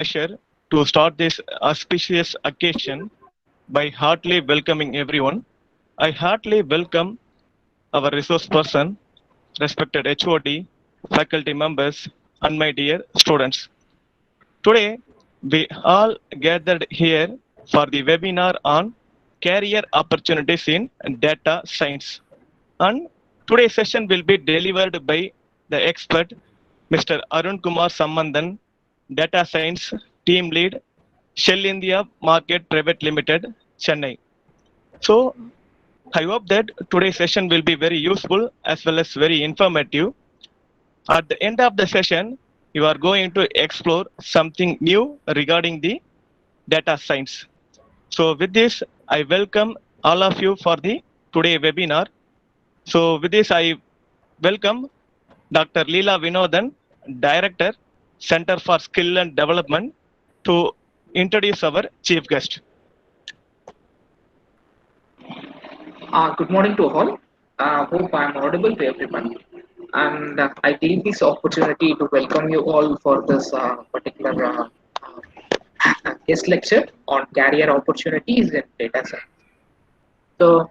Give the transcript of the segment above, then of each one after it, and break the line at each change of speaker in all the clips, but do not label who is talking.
pleasure to start this auspicious occasion by heartily welcoming everyone. I heartily welcome our resource person, respected HOD, faculty members, and my dear students. Today, we all gathered here for the webinar on career opportunities in data science. And today's session will be delivered by the expert, Mr. Arunkumar Sammandhan, Data Science Team Lead, Shell India Market Private Limited, Chennai. So, I hope that today's session will be very useful as well as very informative. At the end of the session, you are going to explore something new regarding the data science. So with this, I welcome all of you for the today webinar. So with this, I welcome Dr. Leela Vinodhan, Director, Center for Skill and Development, to introduce our chief guest.
Good morning to all. Hope I'm audible to everyone. And I take this opportunity to welcome you all for this particular guest lecture on career opportunities in data science. So,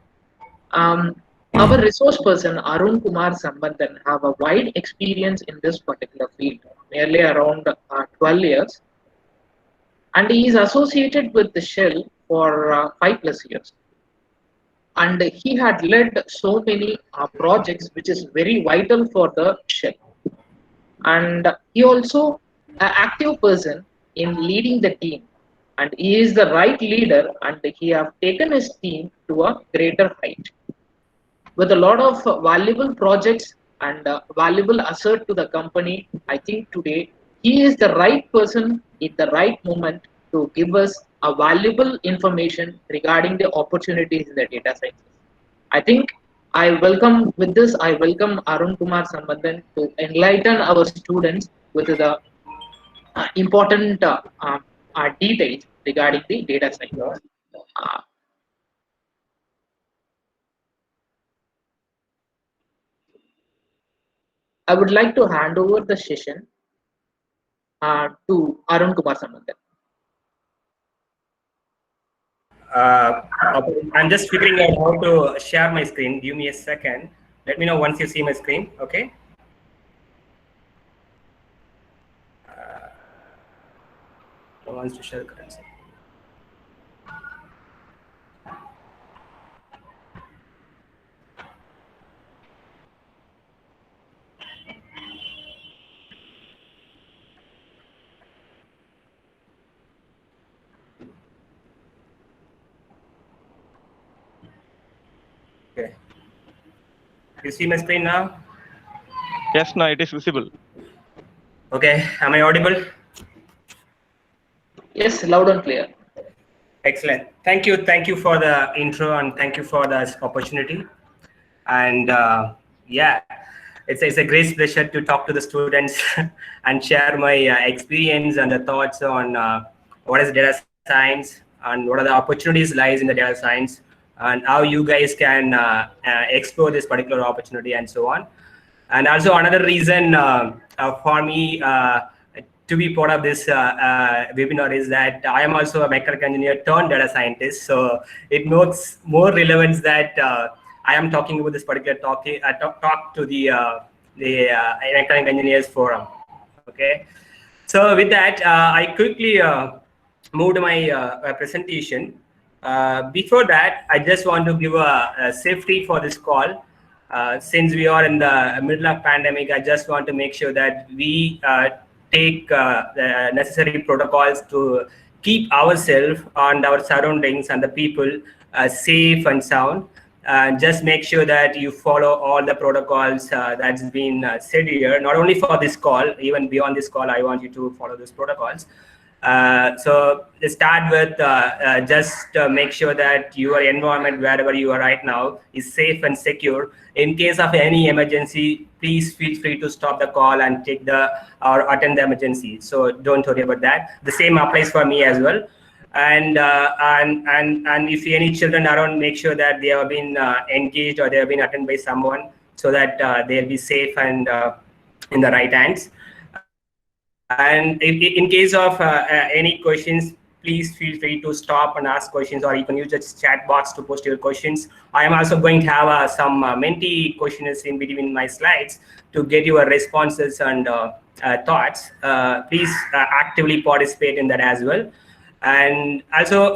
our resource person Arunkumar Sammandhan have a wide experience in this particular field, nearly around 12 years, and he is associated with the Shell for 5+ years. And he had led so many projects which is very vital for the Shell, and he also an active person in leading the team, and he is the right leader, and he have taken his team to a greater height with a lot of valuable projects and valuable asset to the company. I think today he is the right person in the right moment to give us a valuable information regarding the opportunities in the data science. I think I welcome Arunkumar Sammandhan to enlighten our students with the important details regarding the data science. Uh, I would like to hand over the session to Arunkumar Sammandhan.
I'm just figuring out how to share my screen. Give me a second. Let me know once you see my screen. Okay. Who wants to share currency? Okay. You see my screen now?
Yes, now it is visible.
Okay. Am I audible?
Yes, loud and clear.
Excellent. Thank you. Thank you for the intro and thank you for this opportunity. And yeah, it's a great pleasure to talk to the students and share my experience and the thoughts on what is data science and what are the opportunities lies in the data science and how you guys can explore this particular opportunity and so on. And also another reason for me to be part of this webinar is that I am also a mechanical engineer turned data scientist. So it makes more relevance that I am talking about this particular talk to the mechanical engineers forum. Okay. So with that, I quickly moved to my presentation. Before that, I just want to give a safety for this call. Since we are in the middle of pandemic, I just want to make sure that we take the necessary protocols to keep ourselves and our surroundings and the people safe and sound. Just make sure that you follow all the protocols that's been said here, not only for this call, even beyond this call, I want you to follow those protocols. So let's start with just make sure that your environment wherever you are right now is safe and secure. In case of any emergency, please feel free to stop the call and take or attend the emergency. So don't worry about that. The same applies for me as well. And if any children around, make sure that they have been engaged or they have been attended by someone so that they'll be safe and in the right hands. And in case of any questions, please feel free to stop and ask questions, or you can use the chat box to post your questions. I am also going to have some Menti questions in between my slides to get your responses and thoughts. Please actively participate in that as well. And also,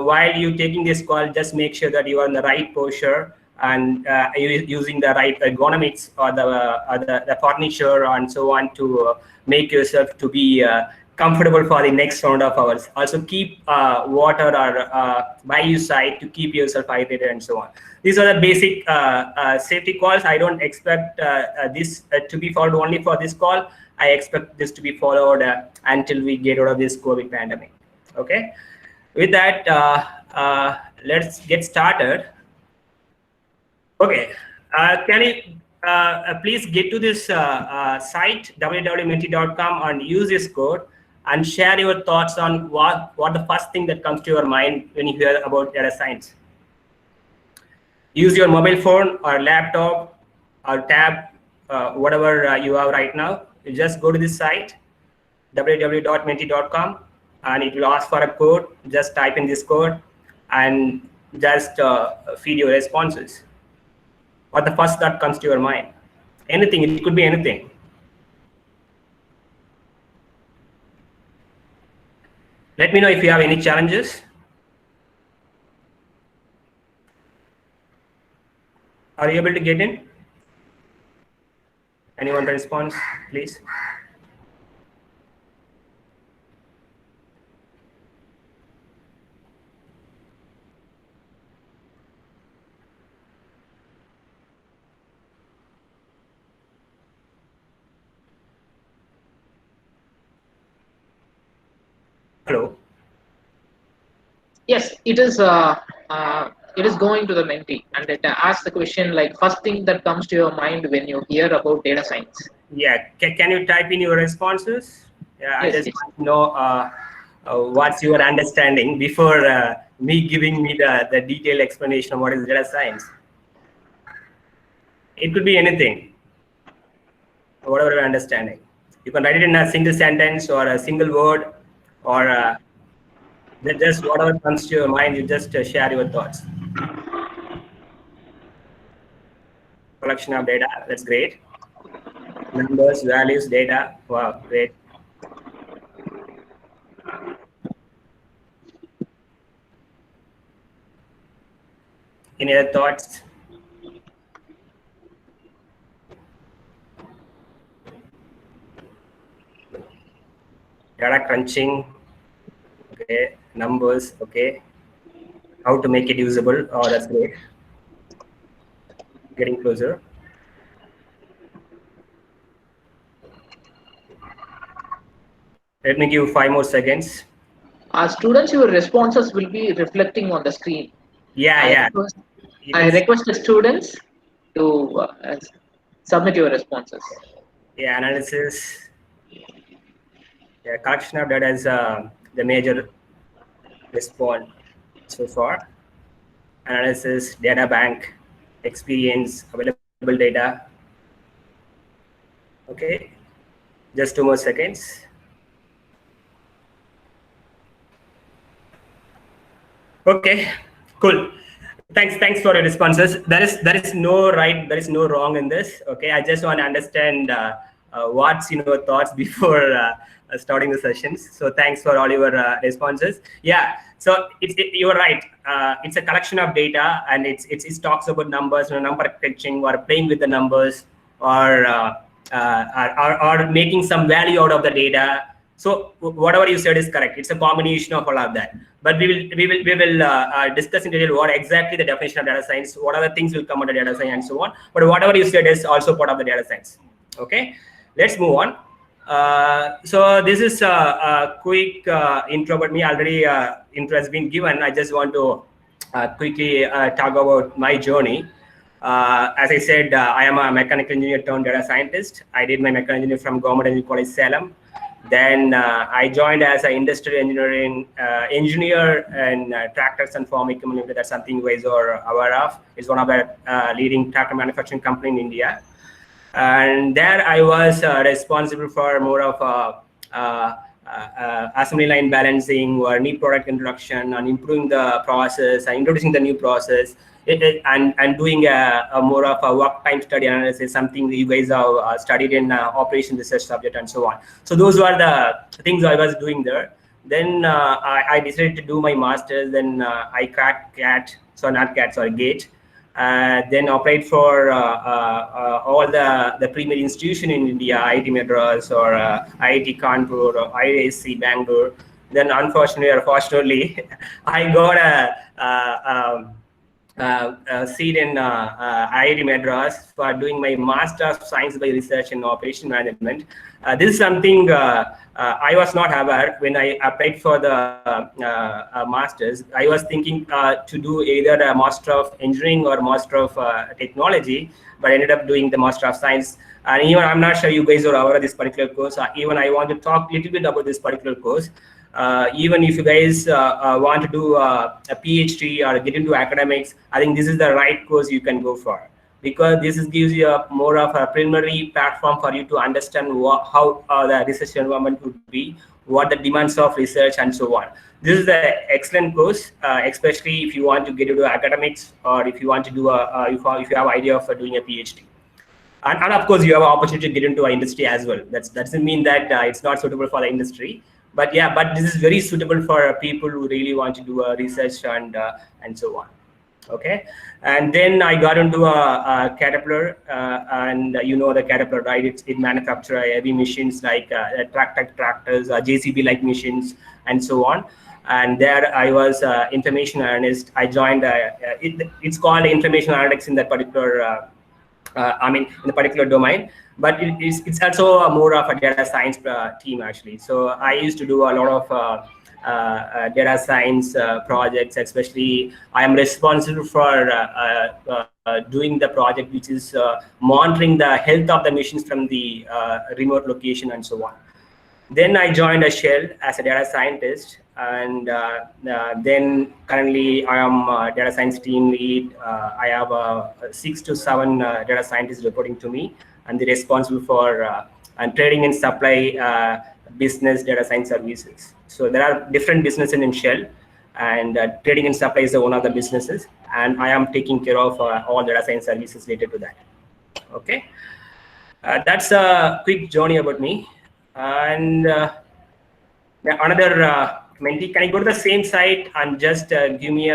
while you taking this call, just make sure that you are in the right posture and using the right ergonomics or the furniture and so on to make yourself to be comfortable for the next round of hours. Also keep water or by your side to keep yourself hydrated and so on. These are the basic safety calls. I don't expect this to be followed only for this call. I expect this to be followed until we get out of this COVID pandemic. Okay, with that, let's get started. Okay, can you please get to this site www.menti.com and use this code and share your thoughts on what the first thing that comes to your mind when you hear about data science. Use your mobile phone or laptop or tab, whatever you have right now. You just go to this site www.menti.com and it will ask for a code. Just type in this code and just feed your responses. What the first that comes to your mind? Anything, it could be anything. Let me know if you have any challenges. Are you able to get in? Anyone respond, please? Hello.
Yes, it is going to the Menti, and it asks the question like first thing that comes to your mind when you hear about data science.
Yeah, can you type in your responses? Yeah,
Yes,
I just
yes.
want to know what's your understanding before me giving me the detailed explanation of what is data science. It could be anything, whatever your understanding. You can write it in a single sentence or a single word, or just whatever comes to your mind, you just share your thoughts. Collection of data, that's great. Numbers, values, data, wow, great. Any other thoughts? Data crunching, okay. Numbers, okay. How to make it usable? Oh, that's great. Getting closer. Let me give 5 more seconds.
Students, your responses will be reflecting on the screen.
Yeah.
I request the students to submit your responses.
Yeah, analysis. Yeah, collection of data is the major response so far. Analysis, data bank, experience, available data. Okay, just 2 more seconds. Okay, cool. Thanks for your responses. There is no right, there is no wrong in this. Okay, I just want to understand what's your thoughts before starting the sessions. So thanks for all your responses. Yeah, so you're right. It's a collection of data, and it talks about numbers, number crunching, or playing with the numbers, or making some value out of the data. So whatever you said is correct. It's a combination of all of that. But we will discuss in detail what exactly the definition of data science, what other things will come under data science, and so on. But whatever you said is also part of the data science. Okay, let's move on. So this is a quick intro about me. Already intro has been given. I just want to quickly talk about my journey. As I said, I am a mechanical engineer turned data scientist. I did my mechanical engineering from Government Engineering College, Salem. Then I joined as an industrial engineering engineer in tractors and farm equipment. That's something you guys are aware of. It's one of the leading tractor manufacturing company in India. And there I was responsible for more of assembly line balancing or new product introduction and improving the process and introducing the new process, and doing a more of a work time study analysis, something that you guys have studied in operation research subject and so on. So those were the things I was doing there. Then I decided to do my master's. Then I cracked GAT, so not GAT, sorry, GATE. Then applied for all the premier institution in India, IIT Madras or IIT Kanpur or IISc Bangalore. Then unfortunately or fortunately, I got a seat in IIT Madras for doing my Master of Science by Research in Operation Management. This is something I was not aware when I applied for the Masters. I was thinking to do either a Master of Engineering or Master of Technology, but I ended up doing the Master of Science. And even I'm not sure you guys are aware of this particular course. Even I want to talk a little bit about this particular course. Even if you guys want to do a PhD or get into academics, I think this is the right course you can go for, because this gives you more of a preliminary platform for you to understand how the research environment would be, what the demands of research and so on. This is an excellent course, especially if you want to get into academics or if you want to do if you have idea of doing a PhD. And of course, you have an opportunity to get into industry as well. That doesn't mean that it's not suitable for the industry. But yeah, but this is very suitable for people who really want to do research and so on. Okay, and then I got into a Caterpillar, and you know the Caterpillar, right? It manufactures heavy machines like tractors, JCB like machines, and so on. And there I was information analyst. I joined. It's called information analytics in that particular. In the particular domain, but it's also more of a data science team actually. So I used to do a lot of data science projects. Especially, I am responsible for doing the project, which is monitoring the health of the machines from the remote location and so on. Then I joined a Shell as a data scientist, and then currently I am a data science team lead. I have 6 to 7 data scientists reporting to me, and they're responsible for trading and supply business data science services. So there are different businesses in Shell, and trading and supply is one of the businesses, and I am taking care of all data science services related to that. Okay, that's a quick journey about me. And another mentee, can I go to the same site and just give me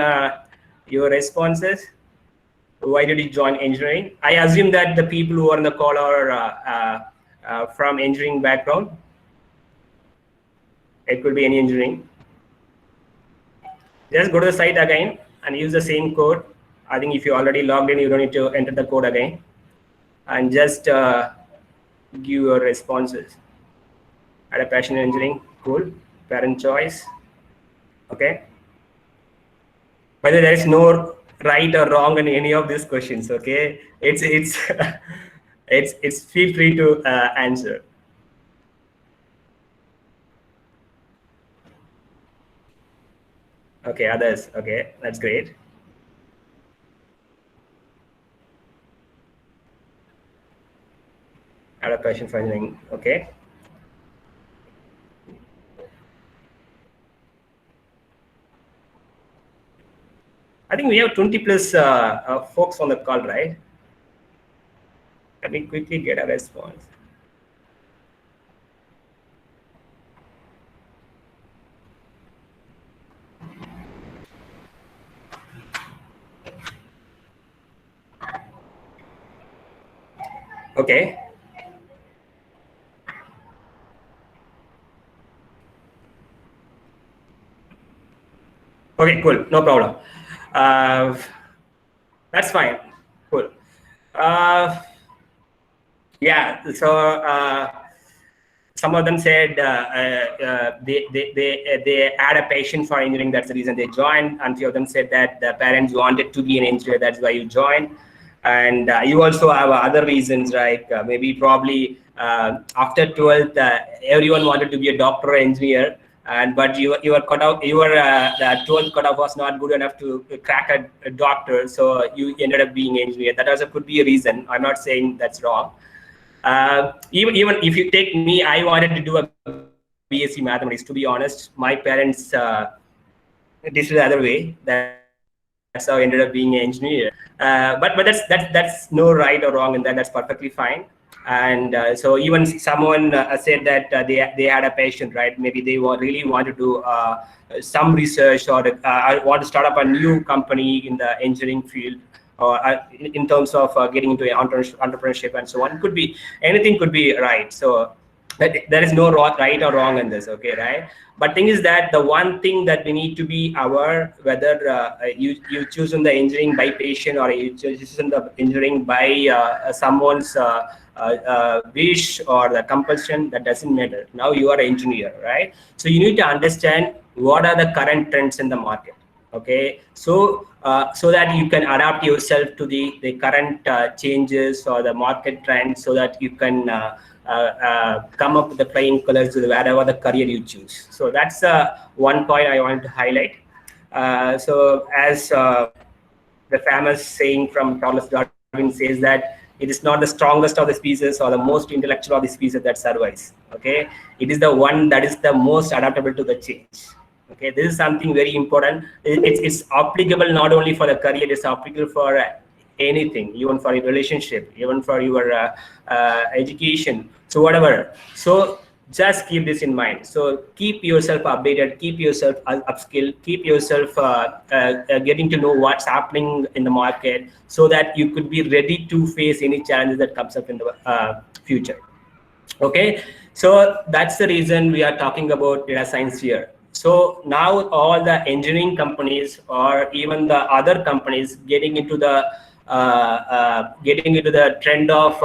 your responses? Why did you join engineering? I assume that the people who are on the call are from engineering background. It could be any engineering. Just go to the site again and use the same code. I think if you already logged in, you don't need to enter the code again. And just give your responses. Had a passion in engineering, cool. Parent choice, okay. By the way, there is no right or wrong in any of these questions, okay. It's it's feel free to answer. Okay, others, okay, that's great. Had a passion for engineering, okay. I think we have 20 plus folks on the call, right? Let me quickly get a response. Okay. Okay, cool, no problem. That's fine. Cool. Yeah. So some of them said they had a passion for engineering. That's the reason they joined. And few of them said that the parents wanted to be an engineer. That's why you joined. And you also have other reasons, right? Maybe probably after 12th, everyone wanted to be a doctor or engineer. But your cutoff, your the 12th cutoff was not good enough to crack a doctor, so you ended up being an engineer. That also could be a reason. I'm not saying that's wrong. Even if you take me, I wanted to do a BSc mathematics. To be honest, my parents did it the other way. That's how I ended up being an engineer. But that's no right or wrong in that. That's perfectly fine. And so even someone said that they had a passion, right? Maybe they really want to do some research, or want to start up a new company in the engineering field, or in terms of getting into entrepreneurship and so on. Could be anything, could be right. So there is no right or wrong in this, okay, right? But thing is that the one thing that we need to be aware, whether you choose in the engineering by passion, or you choose in the engineering by someone's wish or the compulsion, that doesn't matter. Now you are an engineer, right? So you need to understand what are the current trends in the market, okay? So so that you can adapt yourself to the current changes or the market trends, so that you can come up with the flying colors wherever the career you choose. So that's one point I want to highlight. So as the famous saying from Charles Darwin says, that it is not the strongest of the species or the most intellectual of the species that survives, okay? It is the one that is the most adaptable to the change. Okay, this is something very important. It's applicable not only for the career, it's applicable for anything, even for your relationship, even for your education, so whatever. So just keep this in mind. So keep yourself updated, keep yourself upskilled, keep yourself getting to know what's happening in the market, so that you could be ready to face any challenges that comes up in the future. Okay, so that's the reason we are talking about data science here. So now all the engineering companies, or even the other companies, getting into the trend of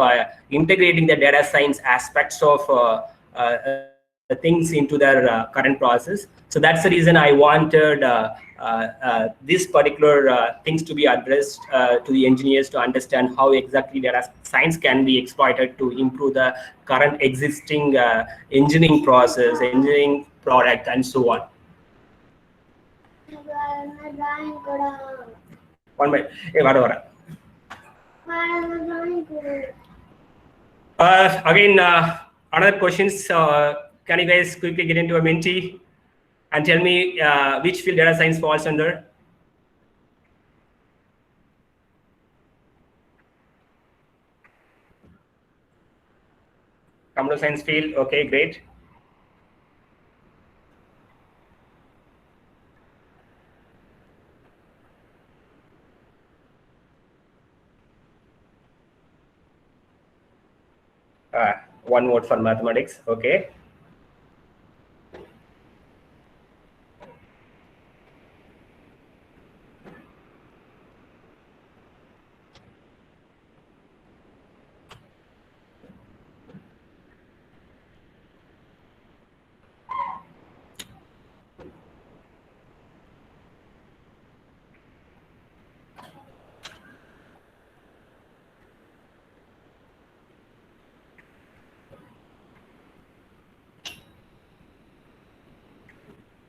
integrating the data science aspects of things into their current process. So that's the reason I wanted this particular things to be addressed to the engineers, to understand how exactly data science can be exploited to improve the current existing engineering process, engineering product, and so on. One minute. Again, another questions. Can you guys quickly get into a Menti and tell me which field data science falls under? Computer science field. Okay, great. One word for mathematics. Okay.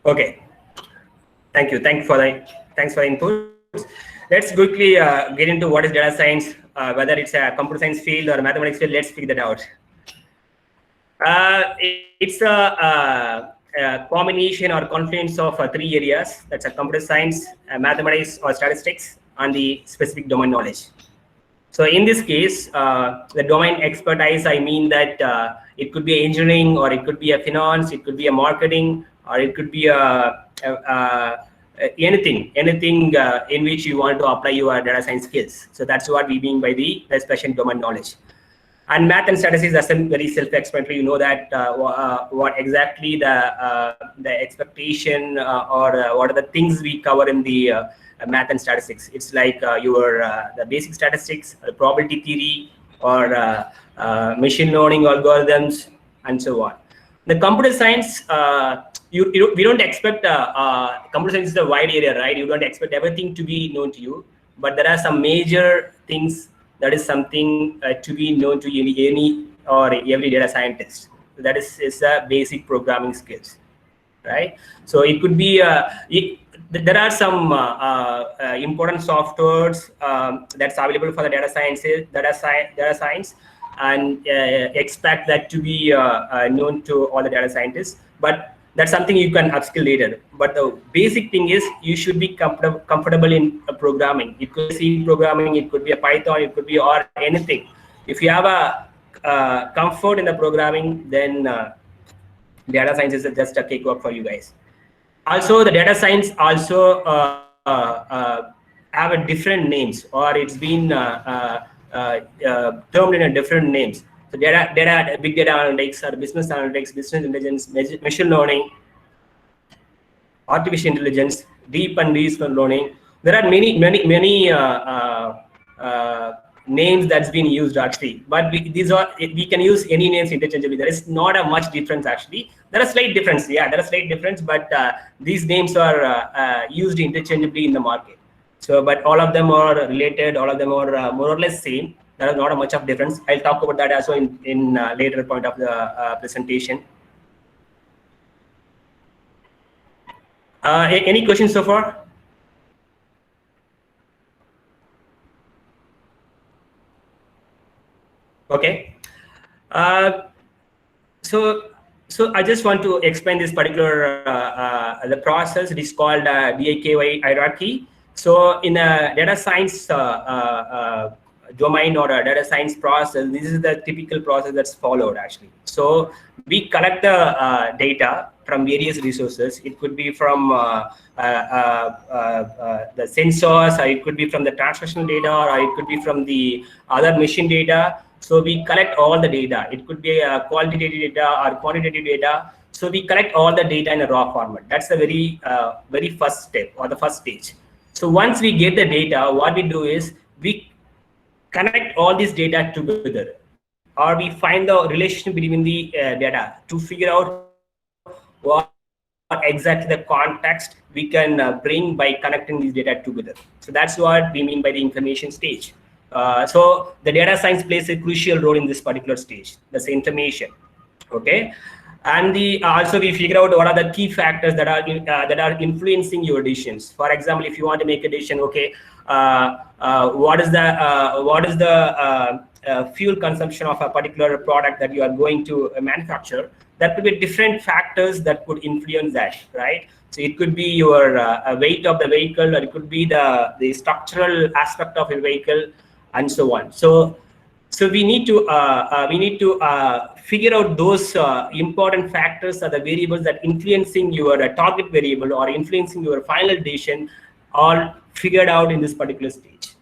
Okay, thank you. Thanks for the input. Let's quickly get into what is data science, whether it's a computer science field or a mathematics field. Let's figure that out. It's a combination or confluence of three areas. That's a computer science, mathematics or statistics, and the specific domain knowledge. So in this case, the domain expertise, I mean that it could be engineering, or it could be a finance, it could be a marketing, or it could be anything in which you want to apply your data science skills. So that's what we mean by the special domain knowledge. And math and statistics are very self-explanatory. You know that what exactly the expectation or what are the things we cover in the math and statistics. It's like the basic statistics, the probability theory, or machine learning algorithms, and so on. The computer science, we don't expect computer science is a wide area, right? You don't expect everything to be known to you, but there are some major things that is something to be known to any or every data scientist. So that is a basic programming skills, right? So it could be there are some important softwares that's available for the data science, and expect that to be known to all the data scientists. but that's something you can upskill later. But the basic thing is you should be comfortable in programming. It could be C programming, it could be a Python, it could be or anything. If you have a comfort in the programming, then data science is just a cakewalk for you guys. Also, the data science also have a different names, or it's been termed in a different names. So big data analytics, or business analytics, business intelligence, machine learning, artificial intelligence, deep and reinforcement learning. There are many names that's been used actually, but we can use any names interchangeably. There is not a much difference actually. There are slight difference, yeah, there are slight difference, but these names are used interchangeably in the market. So, but all of them are related, all of them are more or less same. There is not a much of difference. I'll talk about that also in later point of the presentation. Any questions so far? Okay. So I just want to explain this particular the process. It is called DIKY hierarchy. So in a data science domain or a data science process, this is the typical process that's followed actually. So we collect the data from various resources. It could be from the sensors, or it could be from the transactional data, or it could be from the other machine data. So we collect all the data. It could be qualitative data or quantitative data. So we collect all the data in a raw format. That's the very first step, or the first stage. So once we get the data, what we do is we connect all this data together, or we find the relationship between the data to figure out what exactly the context we can bring by connecting these data together. So that's what we mean by the information stage. So the data science plays a crucial role in this particular stage, that's the information. Okay, and also we figure out what are the key factors that are influencing your decisions. For example, if you want to make a decision, okay, what is the fuel consumption of a particular product that you are going to manufacture? That could be different factors that could influence that, right? So it could be your weight of the vehicle, or it could be the structural aspect of your vehicle, and so on. So we need to figure out those important factors, or the variables that influencing your target variable or influencing your final decision, all figured out in this particular stage.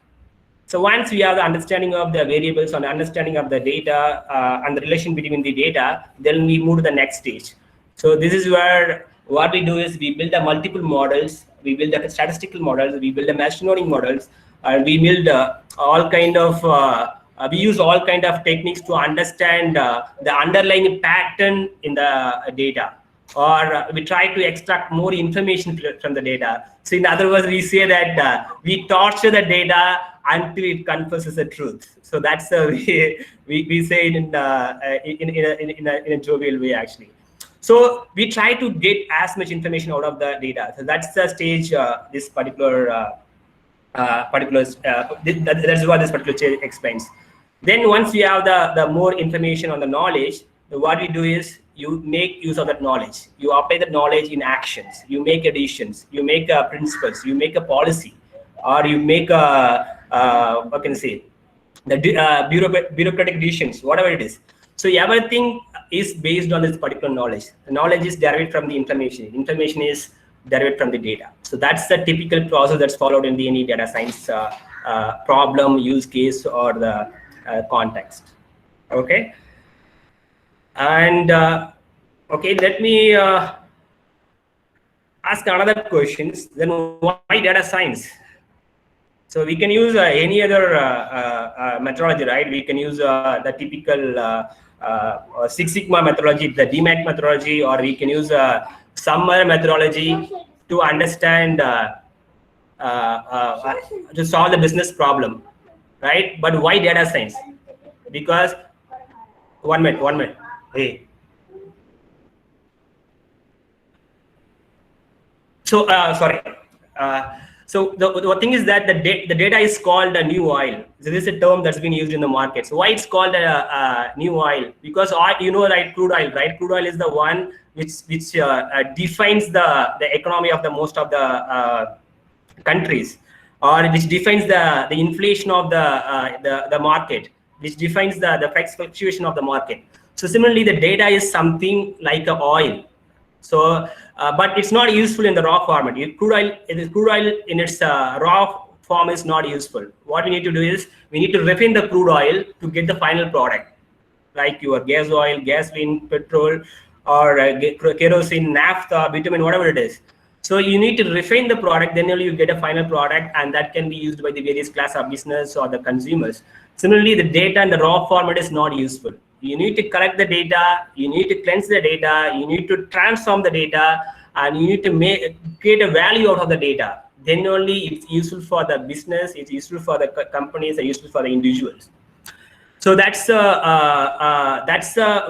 So once we have the understanding of the variables and understanding of the data and the relation between the data, then we move to the next stage. So this is where what we do is we build a multiple models, we build a statistical models, we build a machine learning models, and we build all kind of we use all kind of techniques to understand the underlying pattern in the data, or we try to extract more information from the data. So in other words, we say that we torture the data until it confesses the truth. So that's we say it in a jovial way actually. So we try to get as much information out of the data. So that's the stage this particular that's what this particular stage explains. Then once we have the more information on the knowledge, what we do is you make use of that knowledge. You apply that knowledge in actions. You make additions. You make principles. You make a policy, or you make what can I say, the bureaucratic decisions, whatever it is. So everything is based on this particular knowledge. The knowledge is derived from the information. Information is derived from the data. So that's the typical process that's followed in any data science problem, use case, or the context. Okay. And okay, let me ask another questions. Then why data science? So we can use any other methodology, right? We can use the typical Six Sigma methodology, the DMAT methodology, or we can use some other methodology to understand to solve the business problem, right? But why data science? Because one minute. Hey. So sorry. So the thing is that the data is called a new oil. So this is a term that's been used in the market. So why it's called a new oil? Because you know, right, crude oil, right? Crude oil is the one which defines the economy of the most of the countries, or which defines the inflation of the market, which defines the price fluctuation of the market. So similarly, the data is something like a oil. So, but it's not useful in the raw format. Crude oil in its raw form is not useful. What we need to do is we need to refine the crude oil to get the final product, like your gas oil, gasoline, petrol, or kerosene, naphtha, bitumen, whatever it is. So you need to refine the product, then only you get a final product, and that can be used by the various class of business or the consumers. Similarly, the data in the raw format is not useful. You need to collect the data, you need to cleanse the data, you need to transform the data, and you need to create a value out of the data. Then only it's useful for the business, it's useful for the companies, it's useful for the individuals. So that's the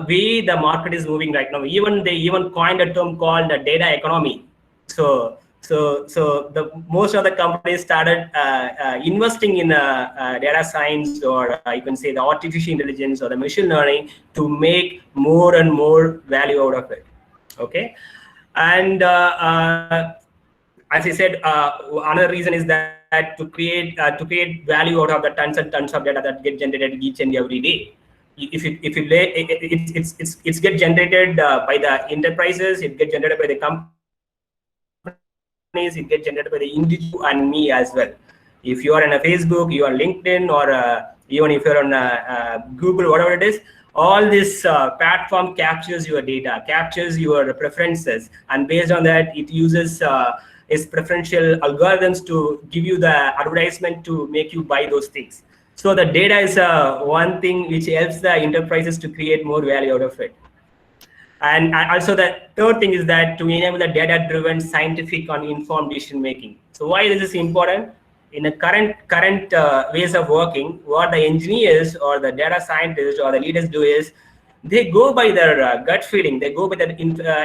way the market is moving right now. They even coined a term called the data economy. So the most of the companies started investing in data science, or you can say the artificial intelligence or the machine learning, to make more and more value out of it. Okay, and as I said, another reason is that to create value out of the tons and tons of data that get generated each and every day. It's get generated by the enterprises, it get generated by the companies, it get generated by the individual and me as well. If you are on a Facebook, you are LinkedIn, or even if you're on Google, whatever it is, all this platform captures your data, captures your preferences, and based on that, it uses its preferential algorithms to give you the advertisement to make you buy those things. So the data is one thing which helps the enterprises to create more value out of it. And also the third thing is that to enable the data-driven, scientific and informed decision making. So why this is important? In the current ways of working, what the engineers or the data scientists or the leaders do is they go by their gut feeling. They go by their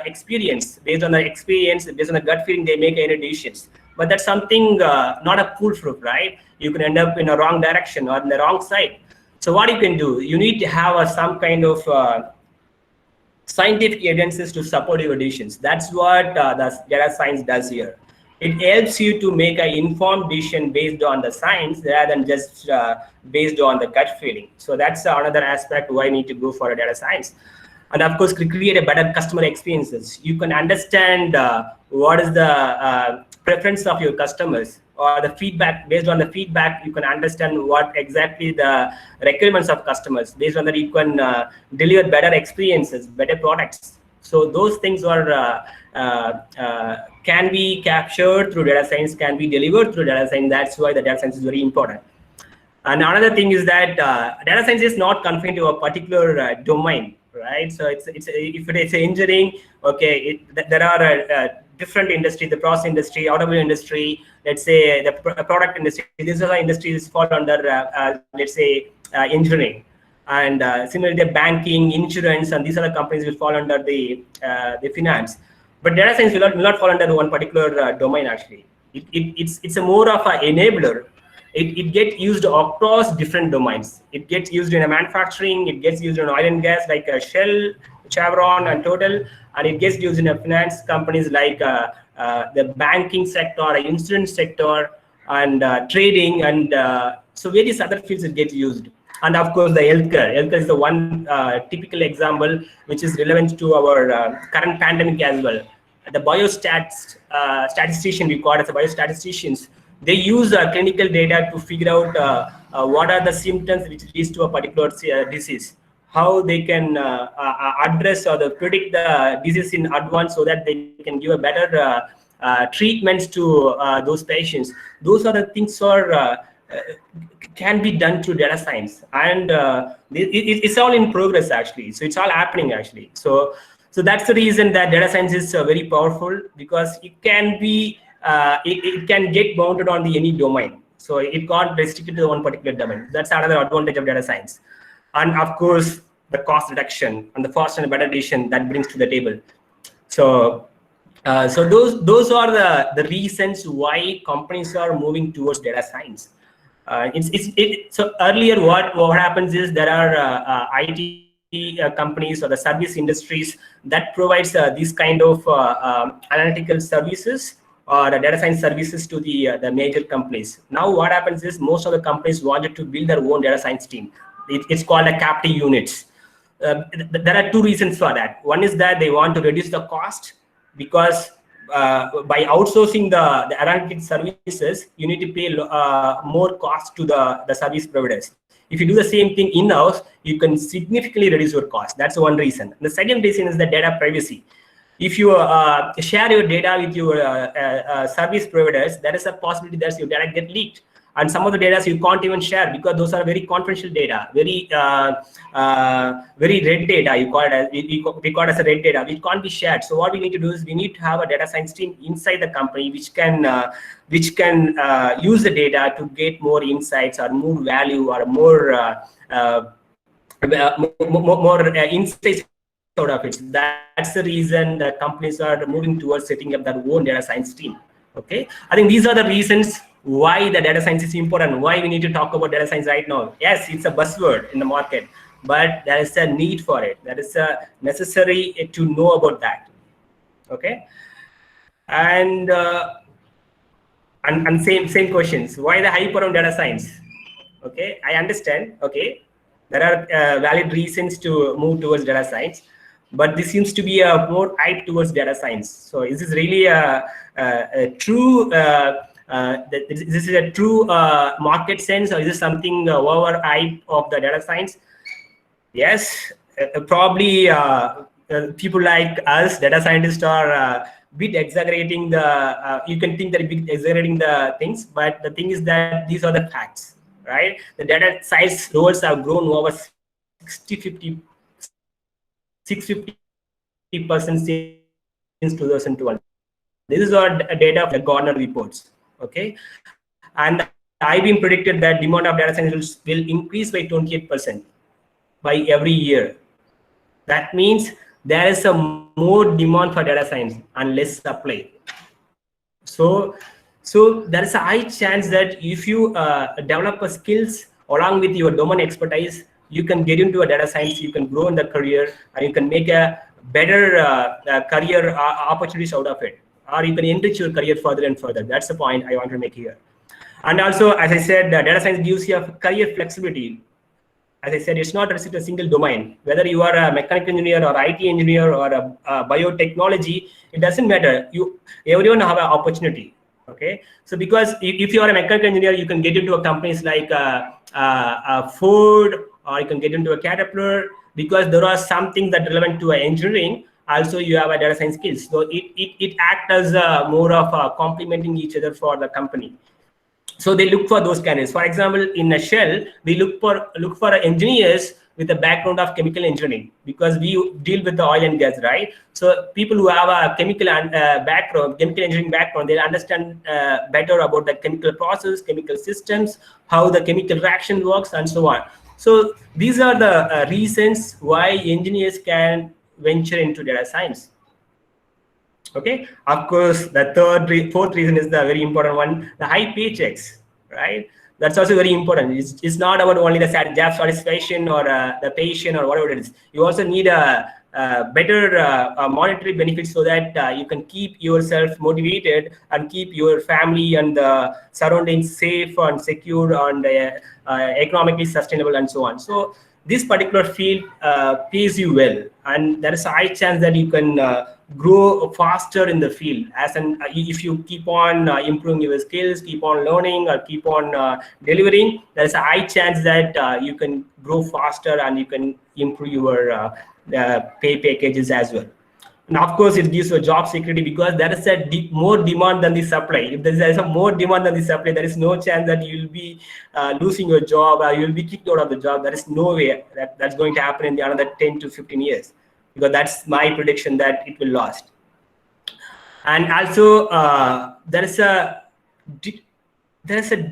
experience. Based on the experience, based on the gut feeling, they make any decisions. But that's something not a foolproof, right? You can end up in a wrong direction or in the wrong side. So what you can do, you need to have some kind of scientific evidences to support your decisions. That's what the data science does here. It helps you to make an informed decision based on the science rather than just based on the gut feeling. So that's another aspect why I need to go for a data science. And of course, create a better customer experiences. You can understand what is the preference of your customers, or the feedback. Based on the feedback, you can understand what exactly the requirements of customers. Based on that, you can deliver better experiences, better products. So those things are can be captured through data science, can be delivered through data science. That's why the data science is very important. And another thing is that data science is not confined to a particular domain, right? So if it's engineering, okay, there are different industries, the process industry, automobile industry, let's say the product industry. These are the industries fall under, let's say, engineering. And similarly, the banking, insurance, and these other companies will fall under the finance. But data science will not fall under one particular domain. Actually, it's a more of an enabler. It gets used across different domains. It gets used in a manufacturing. It gets used in oil and gas, like Shell, Chevron, and Total, and it gets used in a finance companies like the banking sector, insurance sector, and trading, and so various other fields it gets used. And of course, the healthcare. Healthcare is the one typical example which is relevant to our current pandemic as well. The statistician, we call it the biostatisticians, they use clinical data to figure out what are the symptoms which leads to a particular disease, how they can address or predict the disease in advance so that they can give a better treatments to those patients. Those are the things can be done through data science, and it's all in progress actually. So it's all happening actually. So that's the reason that data science is very powerful, because it can be it can get mounted on any domain. So it can't restrict to one particular domain. That's another advantage of data science. And of course, the cost reduction and the fast and better decision that brings to the table. So So those are the reasons why companies are moving towards data science. So earlier what happens is there are IT companies or the service industries that provides these kind of analytical services or data science services to the major companies. Now what happens is most of the companies wanted to build their own data science team. It's called a captive units. There are two reasons for that. One is that they want to reduce the cost, because by outsourcing the analytics services, you need to pay more cost to the service providers. If you do the same thing in-house, you can significantly reduce your cost. That's one reason. The second reason is the data privacy. If you share your data with your service providers, there is a possibility that your data get leaked. And some of the data you can't even share because those are very confidential data, very red data. You call it as we call it as a red data, which can't be shared. So what we need to do is we need to have a data science team inside the company which can use the data to get more insights or more value or more insights out of it. That's the reason that companies are moving towards setting up their own data science team. Okay, I think these are the reasons why the data science is important, why we need to talk about data science right now. Yes, it's a buzzword in the market, but there is a need for it. That is necessary to know about that. Okay, and same questions. Why the hype around data science? Okay, I understand. Okay, there are valid reasons to move towards data science, but this seems to be a more hype towards data science. So is this really a true this is a true market sense, or is this something over hype of the data science? Yes, probably people like us, data scientists, are bit exaggerating the. You can think that bit exaggerating the things, but the thing is that these are the facts, right? The data science roles have grown over 650% since 2012. This is our data of the Gartner reports. Okay, and IBM predicted that demand of data science will increase by 28% by every year. That means there is a more demand for data science and less supply. So there is a high chance that if you develop a skills along with your domain expertise, you can get into a data science, you can grow in the career, and you can make a better career opportunities out of it, or you can enrich your career further and further. That's the point I want to make here. And also, as I said, data science gives you a career flexibility. As I said, it's not restricted to a single domain. Whether you are a mechanical engineer or IT engineer or a biotechnology, it doesn't matter. Everyone have an opportunity. Okay, so because if you are a mechanical engineer, you can get into a companies like Ford, or you can get into a Caterpillar, because there are some things that are relevant to engineering. Also, you have a data science skills, so it acts as more of complementing each other for the company. So they look for those candidates. For example, in a Shell, we look for engineers with a background of chemical engineering, because we deal with the oil and gas, right? So people who have a chemical background, chemical engineering background, they understand better about the chemical process, chemical systems, how the chemical reaction works, and so on. So these are the reasons why engineers can venture into data science. Okay, of course, the fourth reason is the very important one, the high paychecks, right? That's also very important. It's not about only the job satisfaction or the patient or whatever it is. You also need a better monetary benefits, so that you can keep yourself motivated and keep your family and the surroundings safe and secure and economically sustainable and so on. So this particular field pays you well, and there is a high chance that you can grow faster in the field, as if you keep on improving your skills, keep on learning, or keep on delivering. There is a high chance that you can grow faster and you can improve your pay packages as well. And of course, it gives you a job security, because there is a more demand than the supply. If there is a more demand than the supply, there is no chance that you will be losing your job, or you will be kicked out of the job. There is no way that's going to happen in the another 10 to 15 years, because that's my prediction that it will last. And also, there is a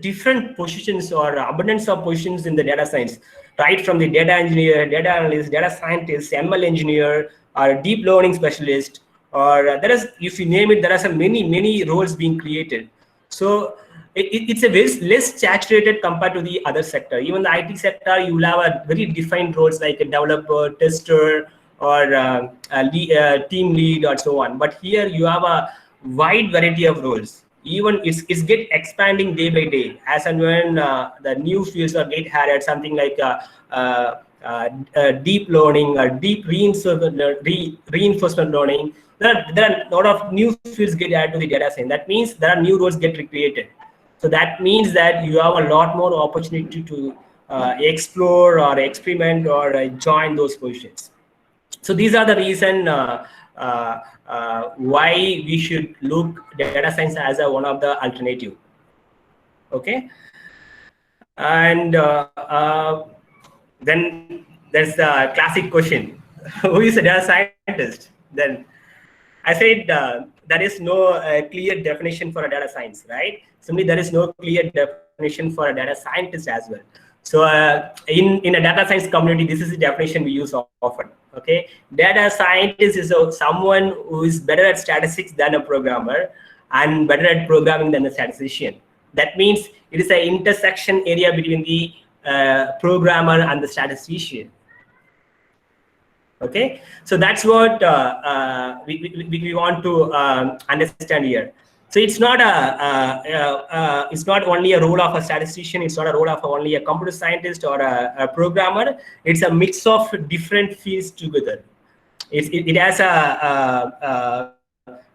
different positions or abundance of positions in the data science, right from the data engineer, data analyst, data scientist, ML engineer, or deep learning specialist, or there is, if you name it, there are some many roles being created. So it's a very less saturated compared to the other sector. Even the IT sector, you will have a very defined roles like a developer, tester, or team lead, or so on. But here you have a wide variety of roles. Even it's get expanding day by day, as and when the new fields are get added, something like deep learning or deep reinforcement learning. There are a lot of new fields get added to the data science. That means there are new roles get recreated. So that means that you have a lot more opportunity to explore or experiment or join those positions. So these are the reason why we should look data science as one of the alternative. Okay, and then there's the classic question: who is a data scientist? Then I said there is no clear definition for a data science, right? Simply, there is no clear definition for a data scientist as well. So in a data science community, this is the definition we use often. Okay, data scientist is someone who is better at statistics than a programmer and better at programming than a statistician. That means it is an intersection area between the programmer and the statistician. Okay, so that's what we want to understand here. So it's not it's not only a role of a statistician. It's not a role of only a computer scientist or a programmer. It's a mix of different fields together. It has a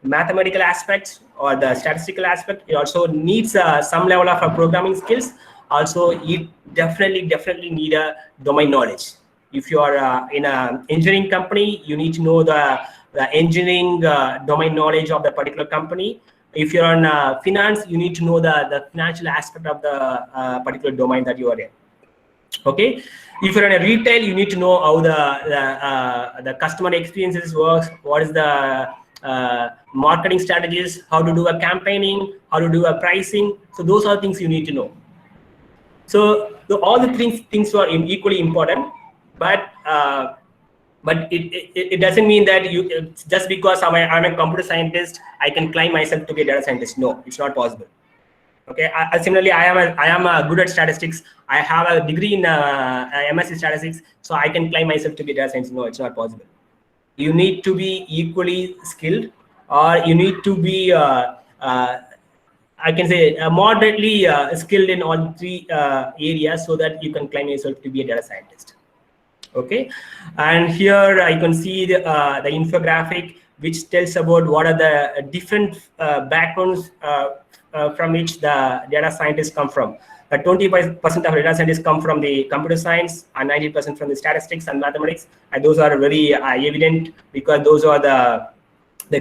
mathematical aspect or the statistical aspect. It also needs some level of programming skills. Also, it definitely need a domain knowledge. If you are in an engineering company, you need to know the engineering domain knowledge of the particular company. If you're on finance, you need to know the financial aspect of the particular domain that you are in. Okay, if you're in a retail, you need to know how the customer experiences works. What is the marketing strategies? How to do a campaigning? How to do a pricing? So those are things you need to know. So all the things are equally important, but it doesn't mean that you just because I'm a computer scientist, I can claim myself to be a data scientist. No, it's not possible. Okay. Similarly, I am good at statistics. I have a degree in MSc statistics, so I can claim myself to be a data scientist. No, it's not possible. You need to be equally skilled, or you need to be I can say moderately skilled in all three areas, so that you can claim yourself to be a data scientist. Okay, and here I can see the infographic which tells about what are the different backgrounds from which the data scientists come from. 20% of data scientists come from the computer science and 90% from the statistics and mathematics, and those are very evident because those are the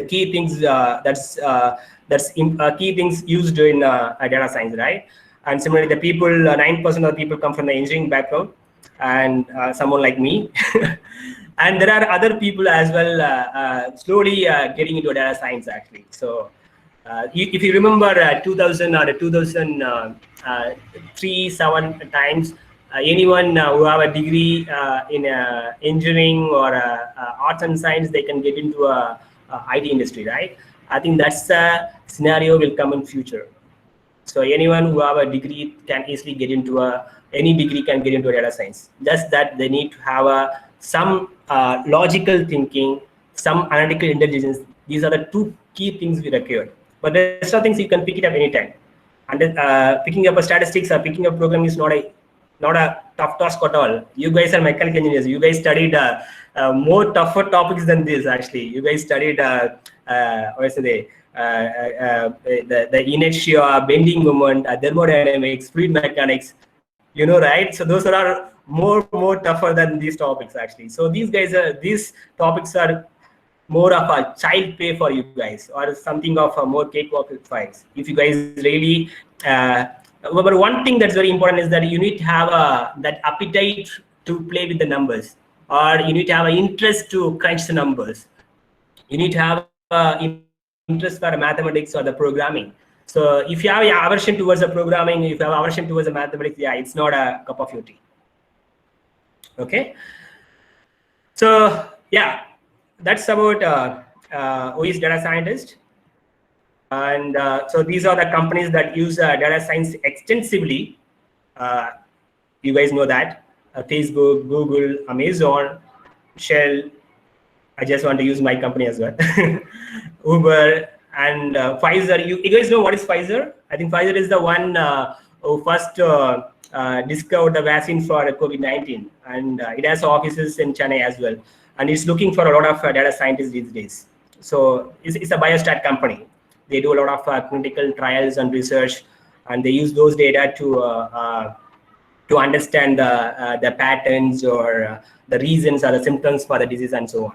key things key things used in data science, right? And similarly, the people 9% of the people come from the engineering background, and someone like me. And there are other people as well slowly getting into data science actually. So if you remember 2000 or 2003, 7 times, anyone who have a degree in engineering or arts and science, they can get into a IT industry, right? I think that's a scenario will come in future. So anyone who have a degree can easily get into any degree can get into data science. Just that they need to have some logical thinking, some analytical intelligence. These are the 2 key things we require. But the rest of things you can pick it up anytime. And picking up a statistics or picking up programming is not a tough task at all. You guys are mechanical engineers. You guys studied more tougher topics than this. Actually, you guys studied the inertia, bending moment, thermodynamics, fluid mechanics. You know, right? So those are more tougher than these topics actually. So these topics are more of a child play for you guys, or something of a more cakewalk advice. If you guys really, but one thing that's very important is that you need to have that appetite to play with the numbers, or you need to have an interest to crunch the numbers. You need to have interest for mathematics or the programming. So if you have an aversion towards the programming, if you have aversion towards the mathematics, yeah, it's not a cup of your tea. Okay. So yeah, that's about who is data scientist. And so these are the companies that use data science extensively. You guys know that. Facebook, Google, Amazon, Shell. I just want to use my company as well. Uber and Pfizer. You guys know what is Pfizer? I think Pfizer is the one who first discovered the vaccine for COVID-19. And it has offices in Chennai as well. And it's looking for a lot of data scientists these days. So it's a biostat company. They do a lot of clinical trials and research, and they use those data to understand the patterns or the reasons or the symptoms for the disease and so on.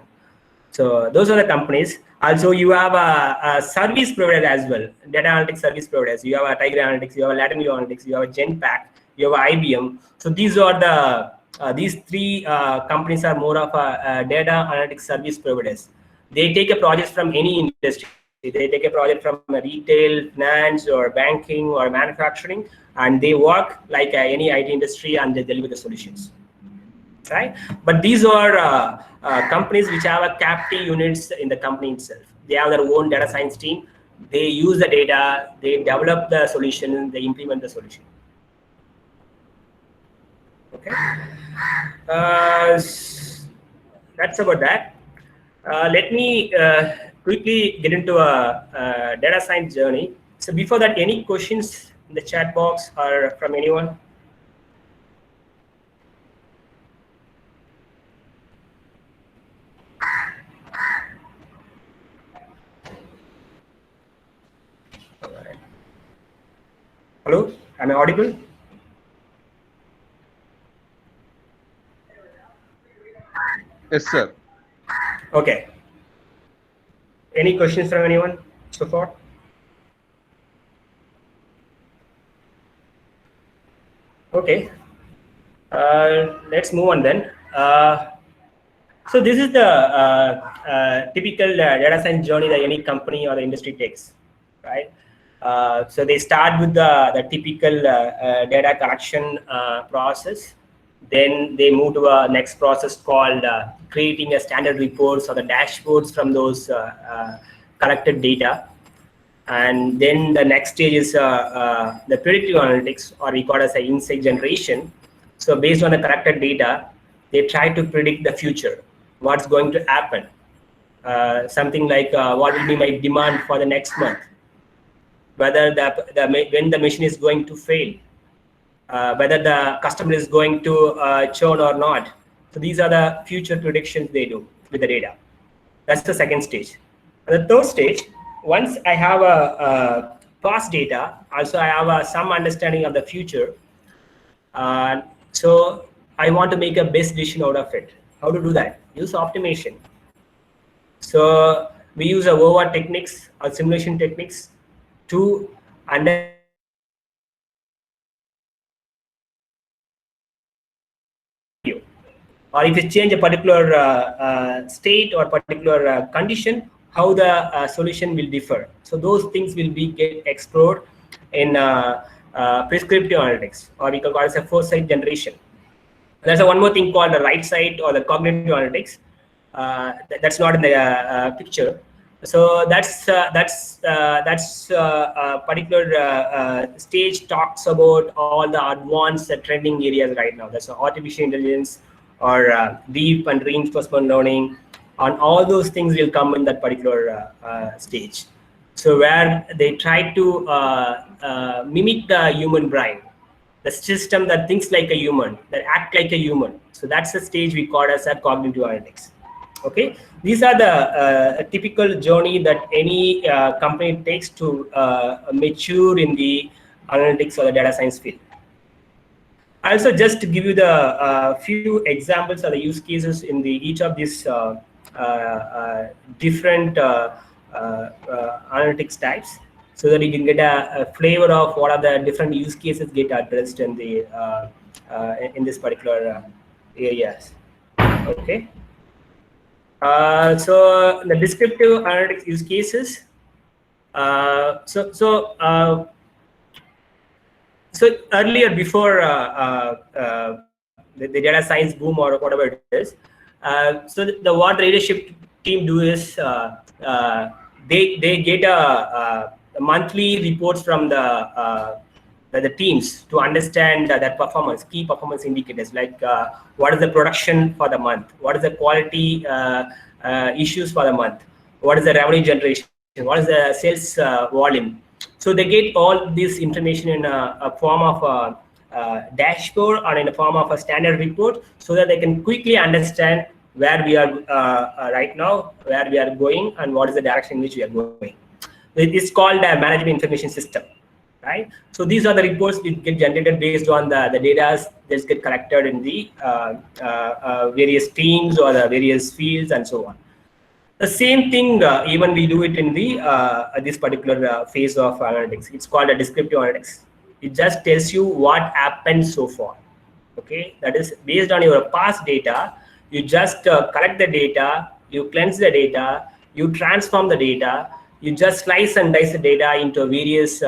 So those are the companies. Also, you have a service provider as well, data analytics service providers. You have a Tiger Analytics, you have a Latin Analytics, you have a Genpact, you have a IBM. So these are the these three companies are more of a data analytics service providers. They take a project from any industry. They take a project from retail, finance, or banking, or manufacturing, and they work like any IT industry, and they deliver the solutions. Right? But these are companies which have a captive units in the company itself. They have their own data science team. They use the data, they develop the solution, they implement the solution. Okay. That's about that. Let me quickly get into a data science journey. So before that, any questions in the chat box or from anyone? Hello, am I audible?
Yes, sir.
Okay. Any questions from anyone so far? Okay. Let's move on then. So this is the typical data science journey that any company or the industry takes, right? So they start with the typical data collection process. Then they move to a next process called creating a standard reports or the dashboards from those collected data. And then the next stage is the predictive analytics, or we call it as an insight generation. So based on the collected data, they try to predict the future, what's going to happen. Something like what will be my demand for the next month, whether when the machine is going to fail, whether the customer is going to churn or not. So these are the future predictions they do with the data. That's the second stage. And the third stage, once I have a past data, also I have some understanding of the future. So I want to make a best decision out of it. How to do that? Use optimization. So we use OVA techniques or simulation techniques to understand or if you change a particular state or particular condition, how the solution will differ. So those things will get explored in prescriptive analytics, or we can call it a foresight generation. There's one more thing called the right side or the cognitive analytics. That's not in the picture. So that's a particular stage talks about all the advanced trending areas right now. That's artificial intelligence or deep and reinforcement learning, and all those things will come in that particular stage. So where they try to mimic the human brain, the system that thinks like a human, that act like a human. So that's the stage we call as a cognitive analytics. Okay, these are the typical journey that any company takes to mature in the analytics or the data science field. Also, just to give you the few examples of the use cases in each of these different analytics types, so that you can get a flavor of what are the different use cases get addressed in the in this particular areas. Okay. So the descriptive analytics use cases. So earlier, before the data science boom or whatever it is, so the what leadership team do is they get a monthly reports from the teams to understand their performance, key performance indicators like what is the production for the month, what is the quality issues for the month, what is the revenue generation, what is the sales volume. So they get all this information in a form of a dashboard or in a form of a standard report, so that they can quickly understand where we are right now, where we are going, and what is the direction in which we are going. It's called a management information system, right? So these are the reports that get generated based on the data that get collected in the various teams or the various fields and so on. The same thing, even we do it in the this particular phase of analytics. It's called a descriptive analytics. It just tells you what happened so far. Okay, that is based on your past data. You just collect the data, you cleanse the data, you transform the data, you just slice and dice the data into various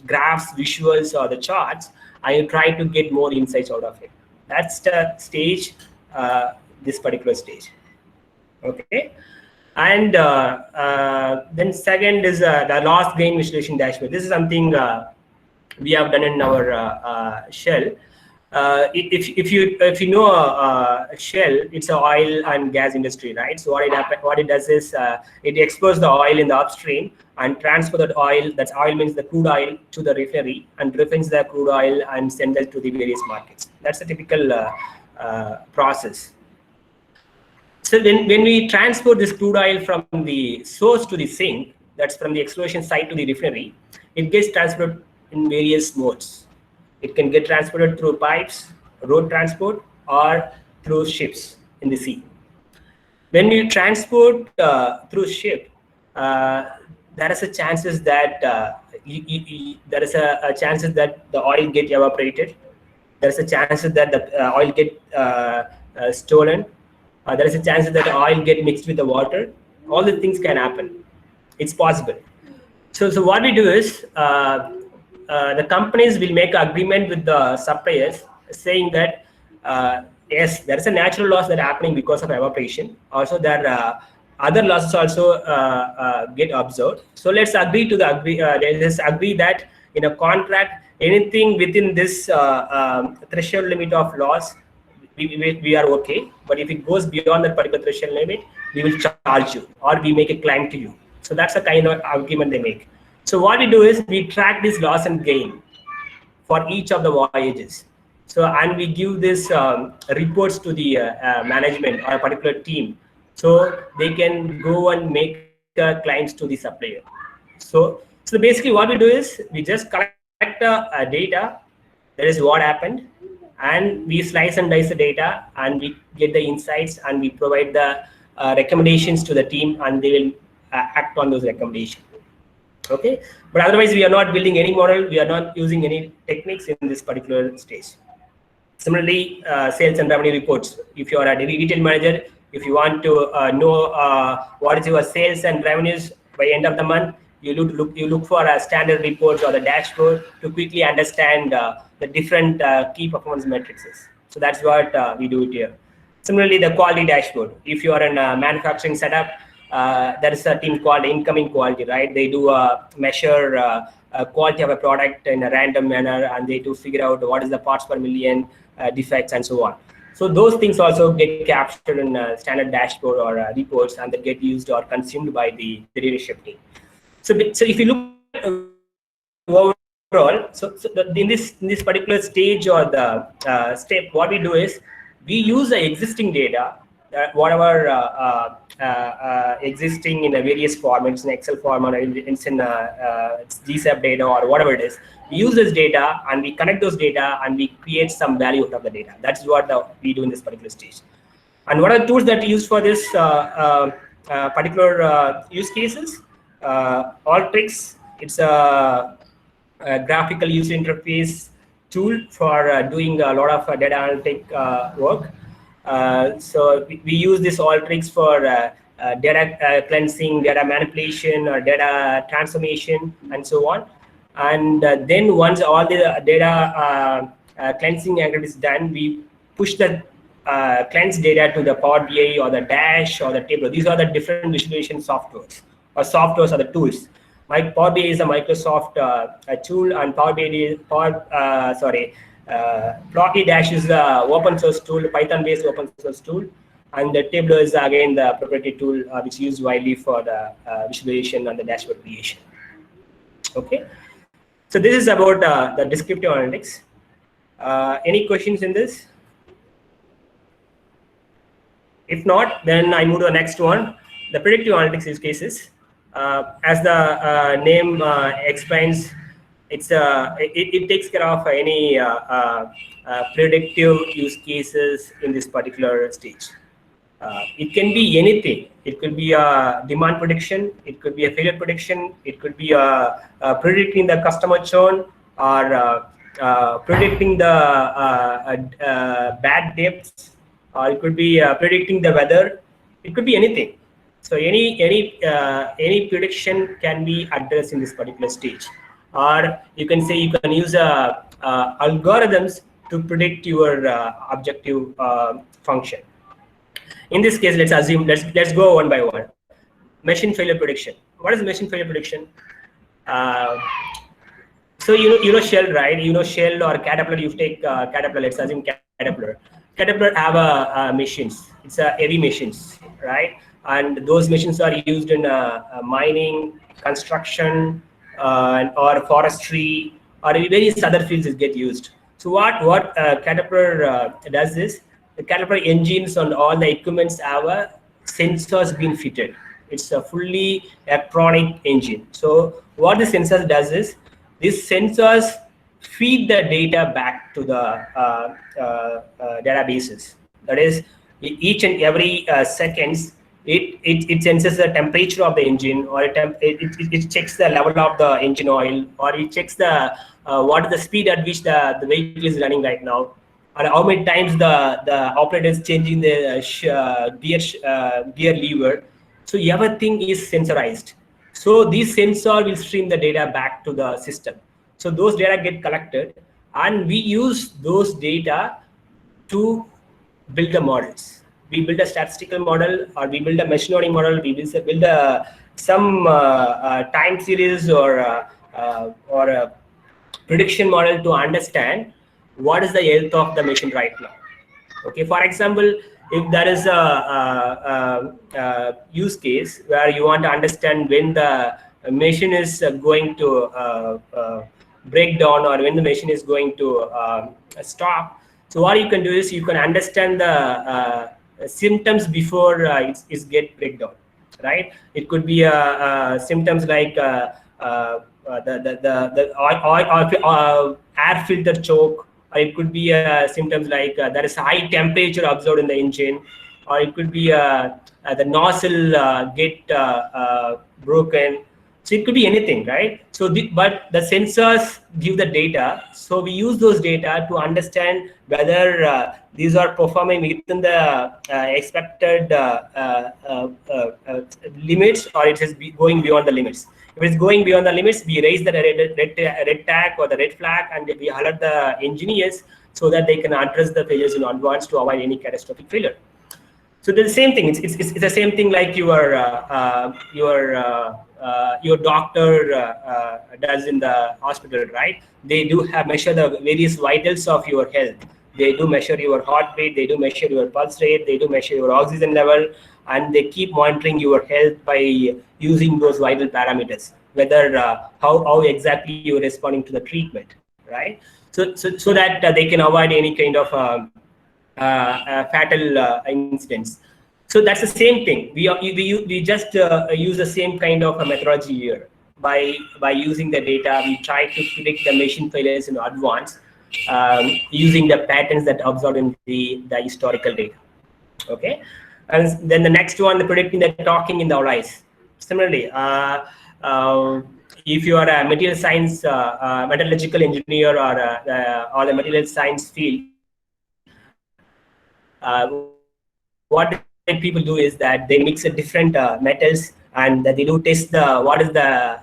graphs, visuals, or the charts, and you try to get more insights out of it. That's the stage, this particular stage. Okay. And then second is the loss gain visualization dashboard. This is something we have done in our Shell. If you know Shell, it's an oil and gas industry, right? So what it does is it exports the oil in the upstream and transfer that oil. That's oil means the crude oil to the refinery, and refines the crude oil and send it to the various markets. That's a typical process. So when we transport this crude oil from the source to the sink, that's from the exploration site to the refinery, it gets transported in various modes. It can get transported through pipes, road transport, or through ships in the sea. When you transport through ship, there is a chances that there is a chances that the oil get evaporated. There is a chances that the oil get stolen. There is a chance that the oil get mixed with the water. All the things can happen. It's possible. So what we do is the companies will make an agreement with the suppliers saying that yes, there is a natural loss that happening because of evaporation. Also, there are other losses also get observed. So let's agree to let's agree that in a contract, anything within this threshold limit of loss, we are okay, but if it goes beyond that particular threshold limit, we will charge you or we make a claim to you. So that's the kind of argument they make. So what we do is we track this loss and gain for each of the voyages. So and we give this reports to the management or a particular team, so they can go and make claims to the supplier. So basically what we do is we just collect data. That is what happened. And we slice and dice the data, and we get the insights, and we provide the recommendations to the team, and they will act on those recommendations. Okay, but otherwise we are not building any model. We are not using any techniques in this particular stage. Similarly, sales and revenue reports. If you are a retail manager, if you want to know what is your sales and revenues by end of the month, you look for a standard report or the dashboard to quickly understand the different key performance metrics. So that's what we do it here. Similarly, the quality dashboard. If you are in a manufacturing setup, there is a team called incoming quality, right? They do measure quality of a product in a random manner, and they do figure out what is the parts per million defects and so on. So those things also get captured in a standard dashboard or reports, and they get used or consumed by the leadership team. So if you look at overall, in this particular stage or the step, what we do is we use the existing data, whatever existing in a various formats, in Excel format, it's in GSAP data or whatever it is. We use this data and we connect those data and we create some value out of the data. That's what we do in this particular stage. And what are the tools that we use for this particular use cases? Alteryx, it's a graphical user interface tool for doing a lot of data analytic work. So we use this Alteryx for data cleansing, data manipulation, or data transformation, and so on. And then once all the data cleansing activity is done, we push the cleanse data to the Power BI or the Dash or the Tableau. These are the different visualization softwares, or softwares are the tools. Power BI is a Microsoft tool, and Plotly Dash is the open source tool, Python-based open source tool, and the Tableau is again the proprietary tool which is used widely for the visualization and the dashboard creation. Okay, so this is about the descriptive analytics. Any questions in this? If not, then I move to the next one, the predictive analytics use cases. As the name explains, it takes care of any predictive use cases in this particular stage. It can be anything. It could be a demand prediction, it could be a failure prediction, it could be predicting the customer churn, or predicting the bad debts, or it could be predicting the weather. It could be anything. So any prediction can be addressed in this particular stage. Or you can say you can use algorithms to predict your objective function. In this case, let's assume, let's go one by one. Machine failure prediction. What is machine failure prediction? So you know Shell, right? You know Shell or Caterpillar. You take Caterpillar. Let's assume Caterpillar. Caterpillar have machines. It's heavy machines, right? And those machines are used in mining, construction, or forestry, or various other fields that get used. So what Caterpillar does is, the Caterpillar engines and all the equipments have sensors being fitted. It's a fully electronic engine. So what the sensors does is, these sensors feed the data back to the databases. That is, each and every seconds, it senses the temperature of the engine, or it checks the level of the engine oil, or it checks the what is the speed at which the vehicle is running right now, or how many times the operator is changing the gear lever. So everything is sensorized. So this sensor will stream the data back to the system. So those data get collected, and we use those data to build the models. We build a statistical model, or we build a machine learning model. We build some time series or a prediction model to understand what is the health of the machine right now. Okay, for example, if there is a use case where you want to understand when the machine is going to break down, or when the machine is going to stop, so what you can do is you can understand the symptoms before it get breakdown, right? It could be symptoms like the air filter choke, or it could be symptoms like there is a high temperature observed in the engine, or it could be the nozzle get broken. So it could be anything, right? So but the sensors give the data, so we use those data to understand whether these are performing within the expected limits, or it is going beyond the limits. If it's going beyond the limits, we raise the red tag or the red flag, and we alert the engineers so that they can address the failures in advance to avoid any catastrophic failure. So the same thing. It's the same thing like your doctor does in the hospital, right? They do measure the various vitals of your health. They do measure your heart rate. They do measure your pulse rate. They do measure your oxygen level, and they keep monitoring your health by using those vital parameters, whether how exactly you're responding to the treatment, right? So that they can avoid any kind of fatal incidents. So that's the same thing. We just use the same kind of a methodology here. By using the data, we try to predict the machine failures in advance, using the patterns that observed in the historical data. Okay, and then the next one, the predicting the talking in the eyes. Similarly, if you are a material science, metallurgical engineer, or the material science field, what people do is that they mix different metals and they do test what is the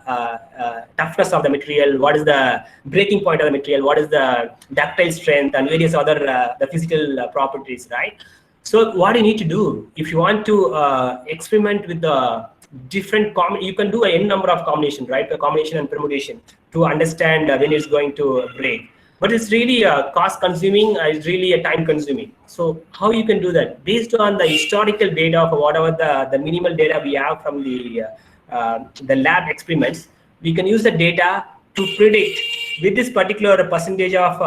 toughness of the material, what is the breaking point of the material, what is the ductile strength, and various other the physical properties, right? So what you need to do if you want to experiment with the different you can do a n number of combinations, right? The combination and permutation to understand when it's going to break. But it's really cost consuming, it's really a time consuming. So how you can do that? Based on the historical data of whatever the minimal data we have from the lab experiments, we can use the data to predict with this particular percentage of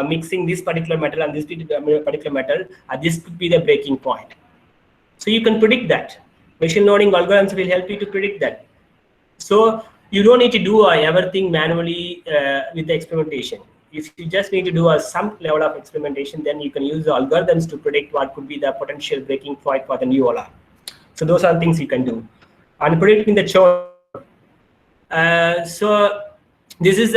mixing this particular metal and this particular metal, this could be the breaking point. So you can predict that. Machine learning algorithms will help you to predict that. So you don't need to do everything manually with the experimentation. If you just need to do some level of experimentation, then you can use the algorithms to predict what could be the potential breaking point for the new alarm. So those are things you can do. And predicting the choice. So this is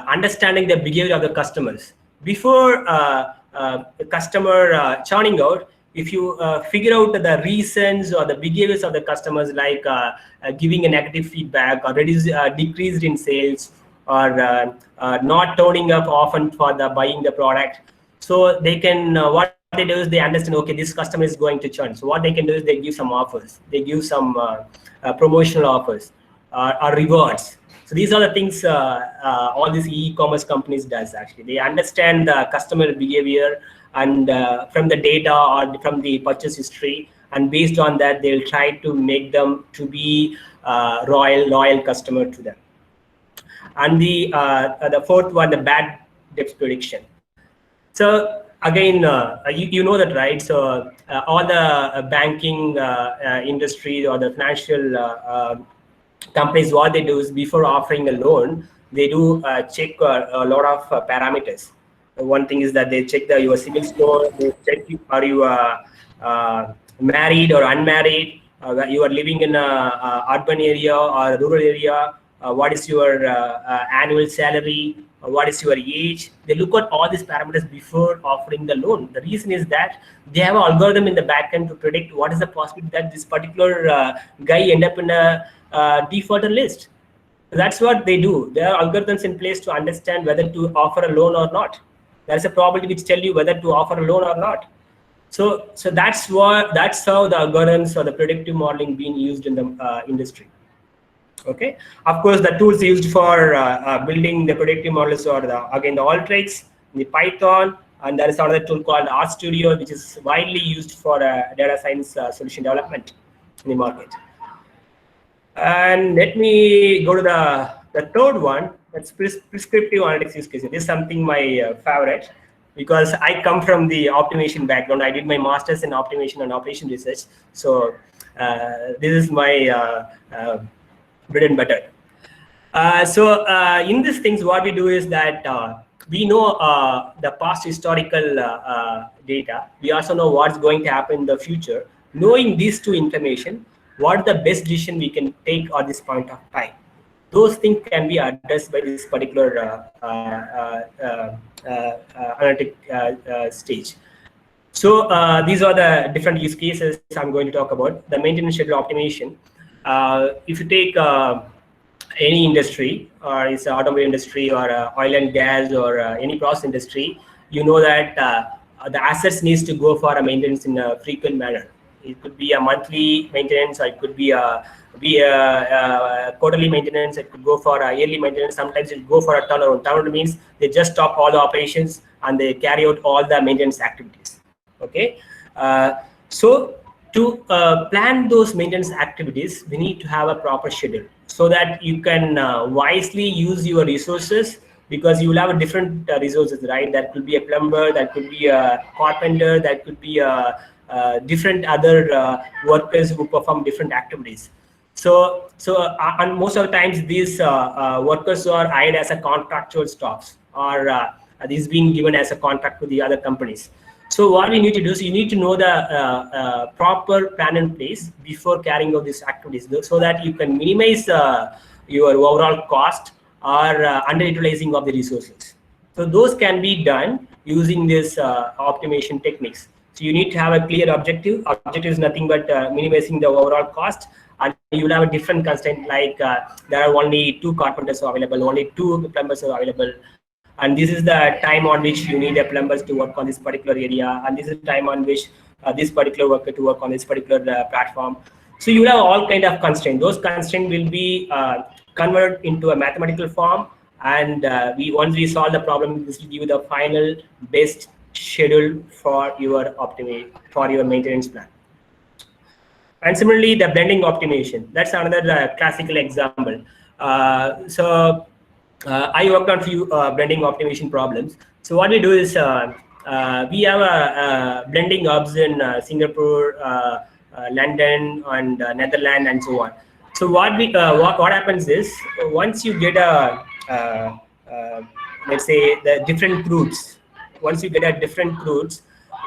understanding the behavior of the customers. Before the customer churning out, if you figure out the reasons or the behaviors of the customers, like giving a negative feedback or decreased in sales, or not turning up often for the buying the product, so they can what they do is they understand, okay, this customer is going to churn. So what they can do is they give some offers, they give some promotional offers or rewards. So these are the things all these e-commerce companies does. Actually, they understand the customer behavior and from the data or from the purchase history, and based on that they'll try to make them to be loyal customer to them. And the fourth one, the bad debt prediction. So again, you know that, right? So all the banking industry or the financial companies, what they do is before offering a loan, they do check a lot of parameters. One thing is that they check your CIBIL score, they check are you married or unmarried, you are living in a urban area or a rural area, what is your annual salary, what is your age. They look at all these parameters before offering the loan. The reason is that they have an algorithm in the back end to predict what is the possibility that this particular guy end up in a defaulter list. That's what they do. There are algorithms in place to understand whether to offer a loan or not. There's a probability which tell you whether to offer a loan or not. So that's how the algorithms or the predictive modeling being used in the industry. Okay. Of course, the tools used for building the predictive models are again the Alteryx, the Python, and there is another tool called RStudio, which is widely used for data science solution development in the market. And let me go to the third one. That's prescriptive analytics use case. This is something my favorite, because I come from the optimization background. I did my master's in optimization and operation research. So this is my bread and butter. In these things, what we do is that we know the past historical data. We also know what's going to happen in the future. Knowing these two information, what the best decision we can take at this point of time. Those things can be addressed by this particular analytic stage. So these are the different use cases I'm going to talk about. The maintenance schedule optimization. If you take any industry, or it's automobile industry or oil and gas or any process industry, you know that the assets needs to go for a maintenance in a frequent manner. It could be a monthly maintenance, or it could be a quarterly maintenance. It could go for a yearly maintenance. Sometimes it go for a turnaround. Turnaround means they just stop all the operations and they carry out all the maintenance activities. Okay, so to plan those maintenance activities, we need to have a proper schedule so that you can wisely use your resources, because you will have a different resources, right? That could be a plumber, that could be a carpenter, that could be a different other workers who perform different activities. So and most of the times these workers are hired as a contractual staffs, or these being given as a contract to the other companies. So what we need to do is you need to know the proper plan in place before carrying out these activities, so that you can minimize your overall cost or underutilizing of the resources. So those can be done using this optimization techniques. So you need to have a clear objective. Objective is nothing but minimizing the overall cost, and you will have a different constraint like there are only 2 carpenters available, only 2 plumbers are available, and this is the time on which you need a plumbers to work on this particular area, and this is the time on which this particular worker to work on this particular platform. So you will have all kind of constraints. Those constraints will be converted into a mathematical form, and once we solve the problem, this will give you the final best schedule for your maintenance plan. And similarly, the blending optimization, that's another classical example. I worked on few blending optimization problems. So what we do is we have a blending hubs in Singapore, London, and Netherlands, and so on. So what happens is, once you get let's say the different crudes, once you get a different crudes,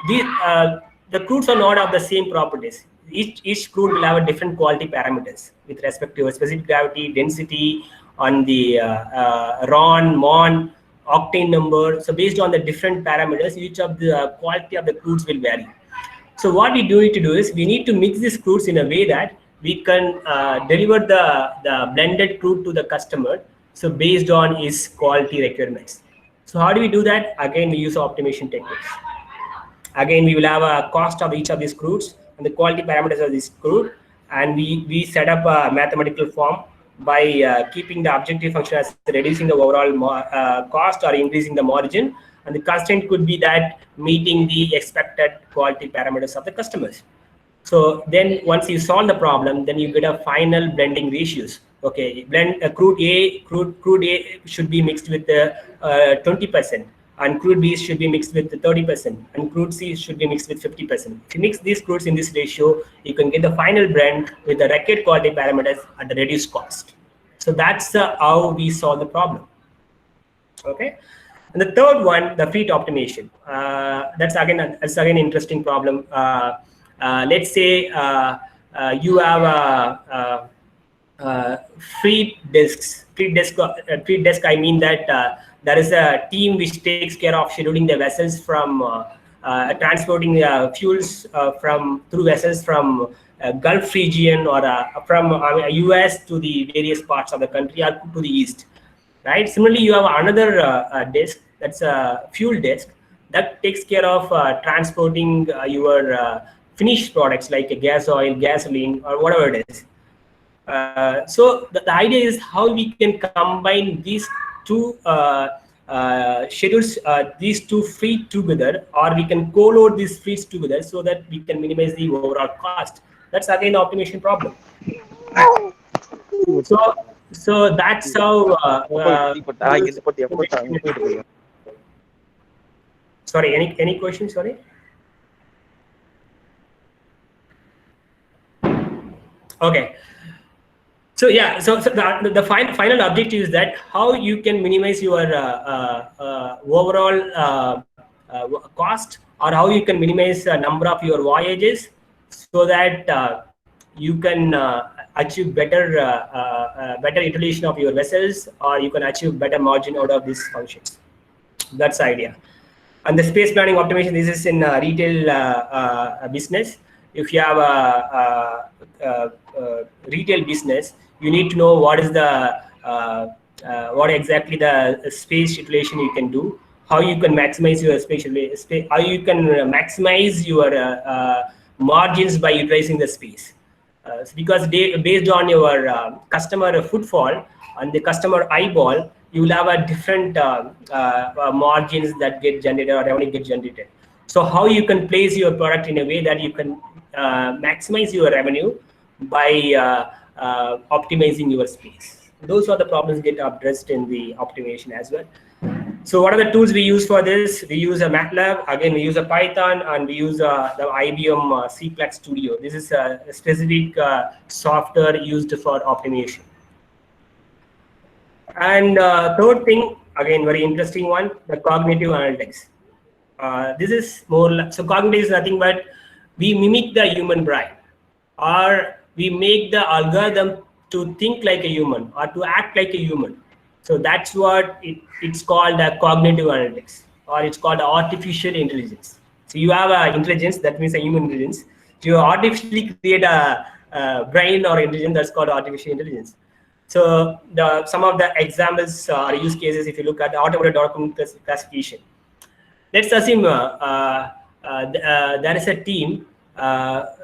the crudes are not of the same properties. Each crude will have a different quality parameters with respect to specific gravity, density, on the RON, MON, octane number. So based on the different parameters, each of the quality of the crudes will vary. So what we need to do is we need to mix these crudes in a way that we can deliver the blended crude to the customer. So based on his quality requirements. So how do we do that? Again, we use optimization techniques. Again, we will have a cost of each of these crudes and the quality parameters of this crude, and we set up a mathematical form by keeping the objective function as reducing the overall cost or increasing the margin, and the constraint could be that meeting the expected quality parameters of the customers. So then once you solve the problem, then you get a final blending ratios. Okay, blend crude A should be mixed with 20%, and crude B should be mixed with 30%, and crude C should be mixed with 50%. If you mix these crudes in this ratio, you can get the final blend with the record quality parameters at the reduced cost. So that's how we solve the problem. Okay, and the third one, the fleet optimization. That's again an interesting problem. Let's say you have fleet desk. I mean that there is a team which takes care of scheduling the vessels from transporting fuels through vessels from Gulf region or from US to the various parts of the country or to the east, right? Similarly, you have another desk, that's a fuel desk, that takes care of transporting your finished products like gas oil, gasoline, or whatever it is. So the idea is how we can combine these two schedules, these two fleets together, or we can co-load these fleets together so that we can minimize the overall cost. That's again the optimization problem. So that's how. Sorry, any questions? Sorry. Okay. So yeah, so the final objective is that how you can minimize your overall cost, or how you can minimize the number of your voyages, so that you can achieve better utilization of your vessels, or you can achieve better margin out of these functions. That's the idea. And the space planning optimization, this is in retail business. If you have a retail business, you need to know what is the what exactly the space utilization you can do, how you can maximize your how you can maximize your margins by utilizing the space. Because based on your customer footfall and the customer eyeball, you will have a different margins that get generated or revenue get generated. So how you can place your product in a way that you can maximize your revenue by optimizing your space. Those are the problems get addressed in the optimization as well. So what are the tools we use for this? We use a MATLAB, again we use a Python, and we use the IBM Cplex Studio. This is a specific software used for optimization. And third thing, again very interesting one, the cognitive analytics. This is more, so cognitive is nothing but we mimic the human brain, or we make the algorithm to think like a human or to act like a human. So that's what it's called cognitive analytics, or it's called artificial intelligence. So you have intelligence, that means a human intelligence. You artificially create a brain or intelligence, that's called artificial intelligence. So some of the examples or use cases, if you look at the automated document classification, let's assume there is a team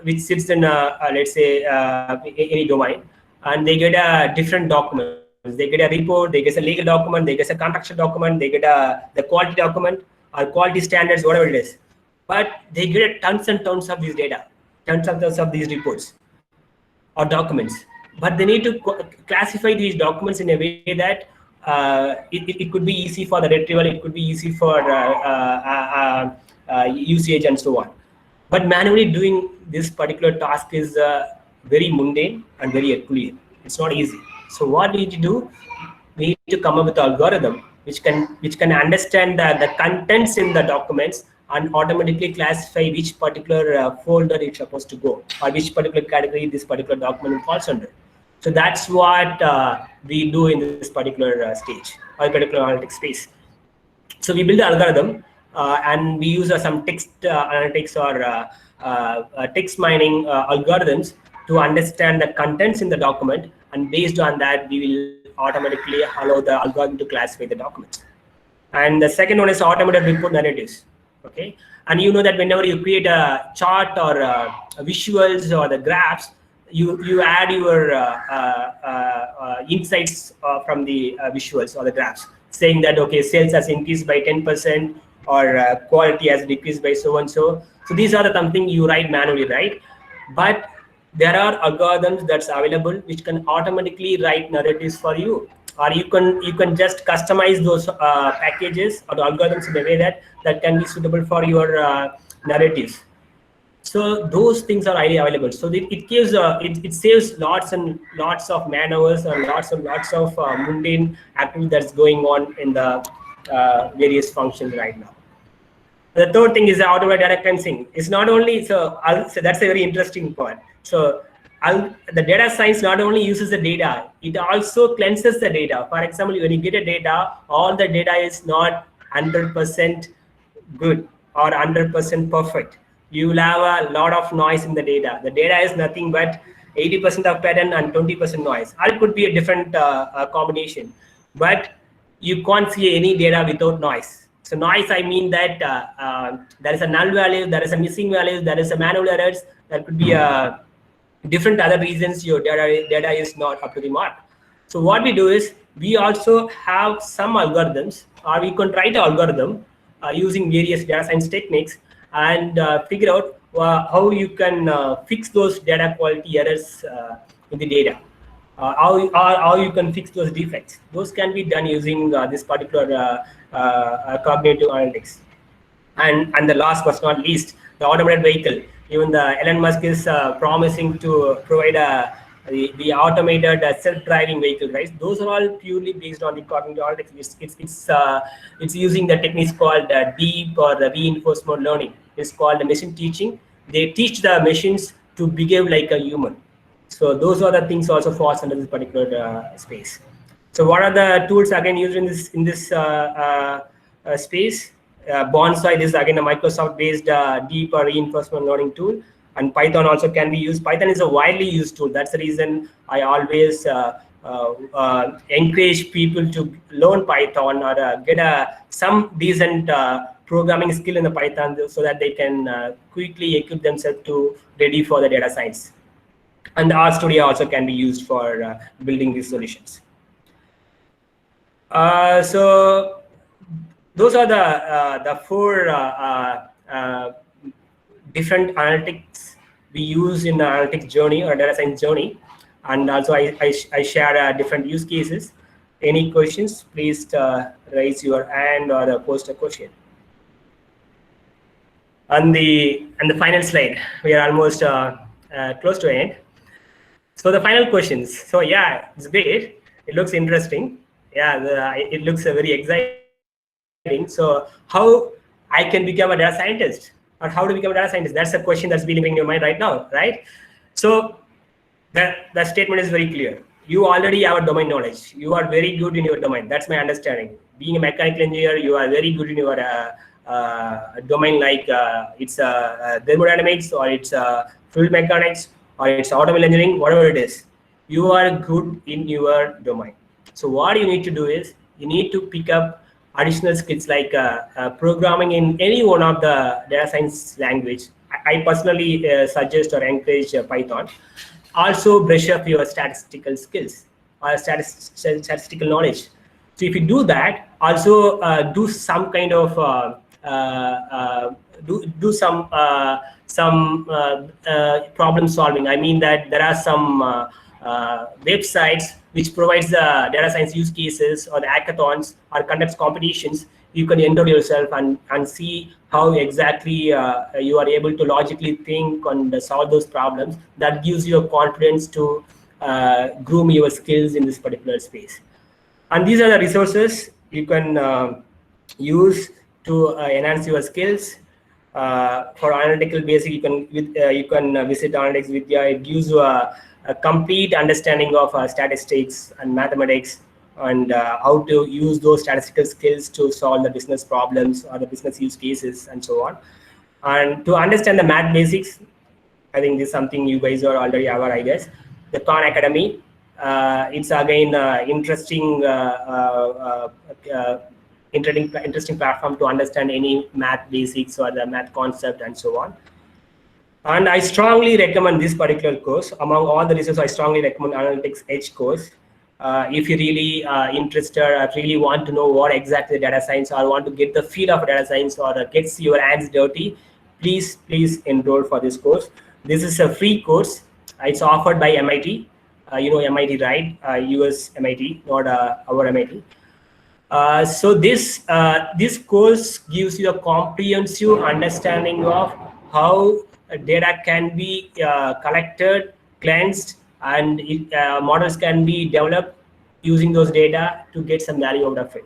which sits in let's say any domain, and they get different documents. They get a report, they get a legal document, they get a contractual document, they get the quality document or quality standards, whatever it is. But they get tons and tons of these data, tons and tons of these reports or documents. But they need to classify these documents in a way that it could be easy for the retrieval, it could be easy for usage and so on. But manually doing this particular task is very mundane and very Herculean. It's not easy. So what we need to do, we need to come up with an algorithm which can understand the contents in the documents and automatically classify which particular folder it's supposed to go, or which particular category this particular document falls under. So that's what we do in this particular stage, or particular analytics space. So we build the algorithm and we use some text analytics or text mining algorithms to understand the contents in the document, and based on that, we will automatically allow the algorithm to classify the documents. And the second one is automated report narratives. Okay, and you know that whenever you create a chart or visuals or the graphs, you add your insights from the visuals or the graphs, saying that okay, sales has increased by 10% or quality has decreased by so and so. So these are the something you write manually, right? But there are algorithms that's available which can automatically write narratives for you, or you can just customize those packages or the algorithms in a way that can be suitable for your narratives. So those things are highly available. So it gives it saves lots and lots of man hours and lots and lots of mundane activity that's going on in the various functions right now. The third thing is the automated data cleansing. It's not only so that's a very interesting part. So the data science not only uses the data, it also cleanses the data. For example, when you get a data, all the data is not 100% good or 100% perfect. You will have a lot of noise in the data. The data is nothing but 80% of pattern and 20% noise. Or it could be a different combination, but you can't see any data without noise. So noise, I mean that there is a null value, there is a missing value, there is a manual errors, there could be different other reasons your data is not up to the mark. So what we do is we also have some algorithms, or we can write an algorithm using various data science techniques and figure out how you can fix those data quality errors in the data. How you can fix those defects. Those can be done using this particular cognitive analytics. And the last but not least, the automated vehicle. Even the Elon Musk is promising to provide the automated self-driving vehicle, right? Those are all purely based on the cognitive analytics. It's using the techniques called deep or the reinforcement learning. It's called the machine teaching. They teach the machines to behave like a human. So those are the things also falls under this particular space. So what are the tools again used in this space? Bonsai is again a Microsoft-based deep or reinforcement learning tool, and Python also can be used. Python is a widely used tool. That's the reason I always encourage people to learn Python or get some decent programming skill in the Python so that they can quickly equip themselves to ready for the data science. And the RStudio also can be used for building these solutions. So those are the four different analytics we use in the analytics journey or data science journey. And also I share different use cases. Any questions, please raise your hand or post a question. And the final slide, we are almost close to end. So the final questions. So yeah, it's great. It looks interesting. Yeah, it looks very exciting. So how I can become a data scientist, or how to become a data scientist? That's a question that's been in your mind right now, right? So the statement is very clear. You already have a domain knowledge. You are very good in your domain. That's my understanding. Being a mechanical engineer, you are very good in your domain like it's thermodynamics, or it's fluid mechanics, or it's automobile engineering, whatever it is, you are good in your domain. So what you need to do is you need to pick up additional skills like programming in any one of the data science language. I personally suggest or encourage Python. Also brush up your statistical skills or statistical knowledge. So if you do that, also do some kind of do some problem solving. I mean that there are some websites which provides the data science use cases or the hackathons or conducts competitions. You can enroll yourself and see how exactly you are able to logically think and solve those problems. That gives you a confidence to groom your skills in this particular space. And these are the resources you can use to enhance your skills. For analytical basic, you can visit Analytics Vidya. It gives you a complete understanding of statistics and mathematics, and how to use those statistical skills to solve the business problems or the business use cases and so on. And to understand the math basics, I think this is something you guys are already aware, I guess. The Khan Academy, it's again interesting platform to understand any math basics or the math concept and so on. And I strongly recommend this particular course. Among all the resources, I strongly recommend Analytics Edge course. If you really interested or really want to know what exactly data science, or want to get the feel of data science, or gets your hands dirty, please enroll for this course. This is a free course. It's offered by MIT. You know MIT, right? US MIT, not our MIT. So this course gives you a comprehensive understanding of how data can be collected, cleansed, and models can be developed using those data to get some value out of it.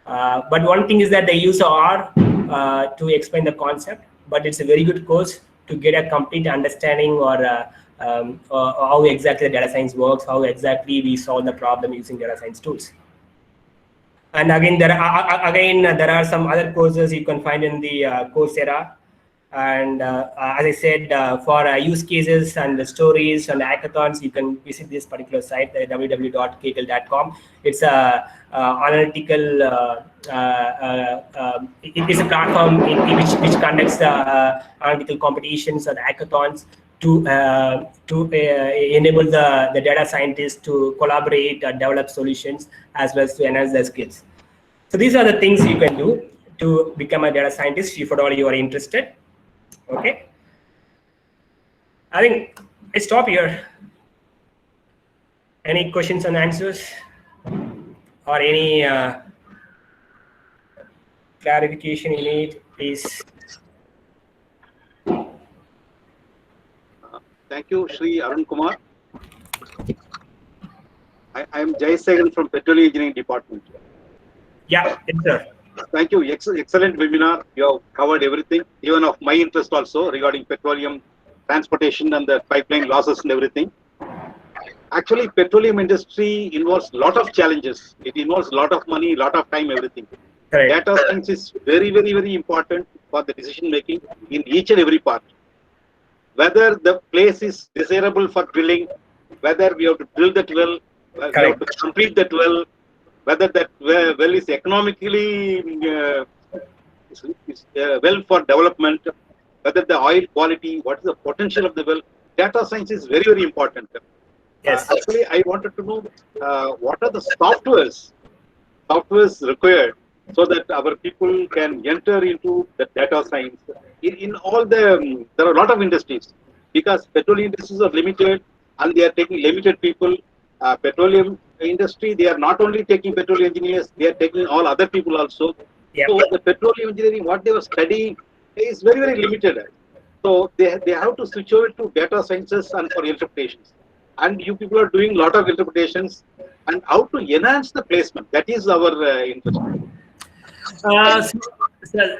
But one thing is that they use R to explain the concept, but it's a very good course to get a complete understanding or how exactly the data science works, how exactly we solve the problem using data science tools. And again, there are some other courses you can find in the Coursera. And as I said, for use cases and the stories and the hackathons, you can visit this particular site, www.kaggle.com. It's a analytical. It is a platform in which conducts the analytical competitions or the hackathons to enable the data scientists to collaborate, develop solutions, as well as to enhance their skills. So these are the things you can do to become a data scientist if at all you are interested. Okay, I think I stop here. Any questions and answers, or any clarification you need, please.
Thank you, Shri Arunkumar. I am Jay Segan from Petroleum Engineering Department.
Yeah, yes, sir.
Thank you. Excellent webinar. You have covered everything, even of my interest also regarding petroleum transportation and the pipeline losses and everything. Actually, petroleum industry involves a lot of challenges. It involves a lot of money, a lot of time, everything.
Correct.
Data science is very, very, very important for the decision making in each and every part. Whether the place is desirable for drilling, whether we have to drill that well, we have to complete that well, whether that well is economically well for development, whether the oil quality, what is the potential of the well. Data science is very, very important.
Yes.
Actually, I wanted to know what are the softwares required so that our people can enter into the data science. In all the, there are a lot of industries, because petroleum industries are limited and they are taking limited people. Petroleum industry, they are not only taking petroleum engineers, they are taking all other people also.
Yep.
So the petroleum engineering, what they were studying is very, very limited. So they have to switch over to data sciences and for interpretations. And you people are doing a lot of interpretations and how to enhance the placement. That is our interest.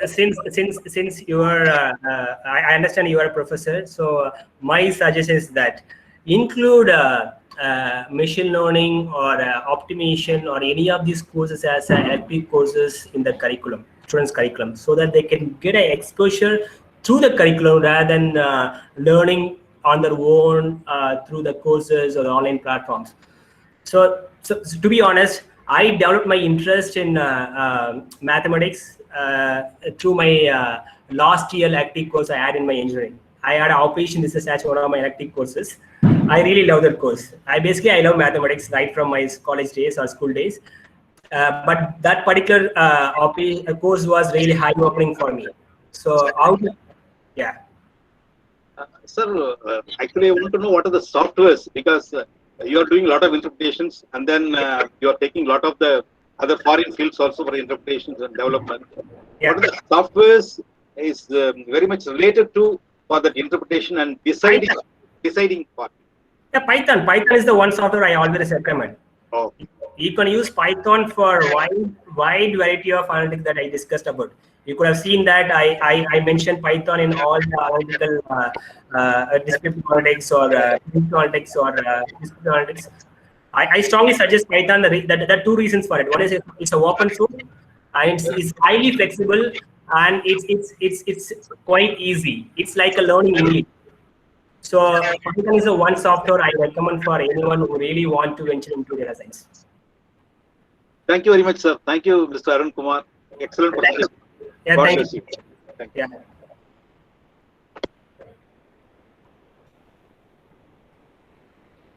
Since you are, I understand you are a professor, so my suggestion is that include machine learning or optimization or any of these courses as LP courses in the curriculum. students' curriculum, so that they can get an exposure through the curriculum rather than learning on their own through the courses or the online platforms. So to be honest, I developed my interest in mathematics through my last year elective course I had in my engineering. I had operation research as one of my elective courses. I really love that course. I love mathematics right from my college days or school days. But that particular course was really high opening for me. So yeah.
Sir, actually, I want to know what are the softwares, because you are doing a lot of interpretations, and then you are taking a lot of the other foreign fields also for interpretations and development.
Yeah.
What are the softwares is very much related to for that interpretation and deciding part?
Yeah, Python. Python is the one software I always recommend.
Oh.
You can use Python for wide variety of analytics that I discussed about. You could have seen that I mentioned Python in all the analytical descriptive analytics or analytics or descriptive analytics. I strongly suggest Python. There are two reasons for it. One is it's an open source, and it's highly flexible, and it's quite easy. It's like a learning English. So Python is the one software I recommend for anyone who really want to venture into data science.
Thank you very much, sir. Thank you, Mr. Arunkumar. Excellent presentation.
Yeah,
God
thank
bless
you.
Thank you.
Yeah.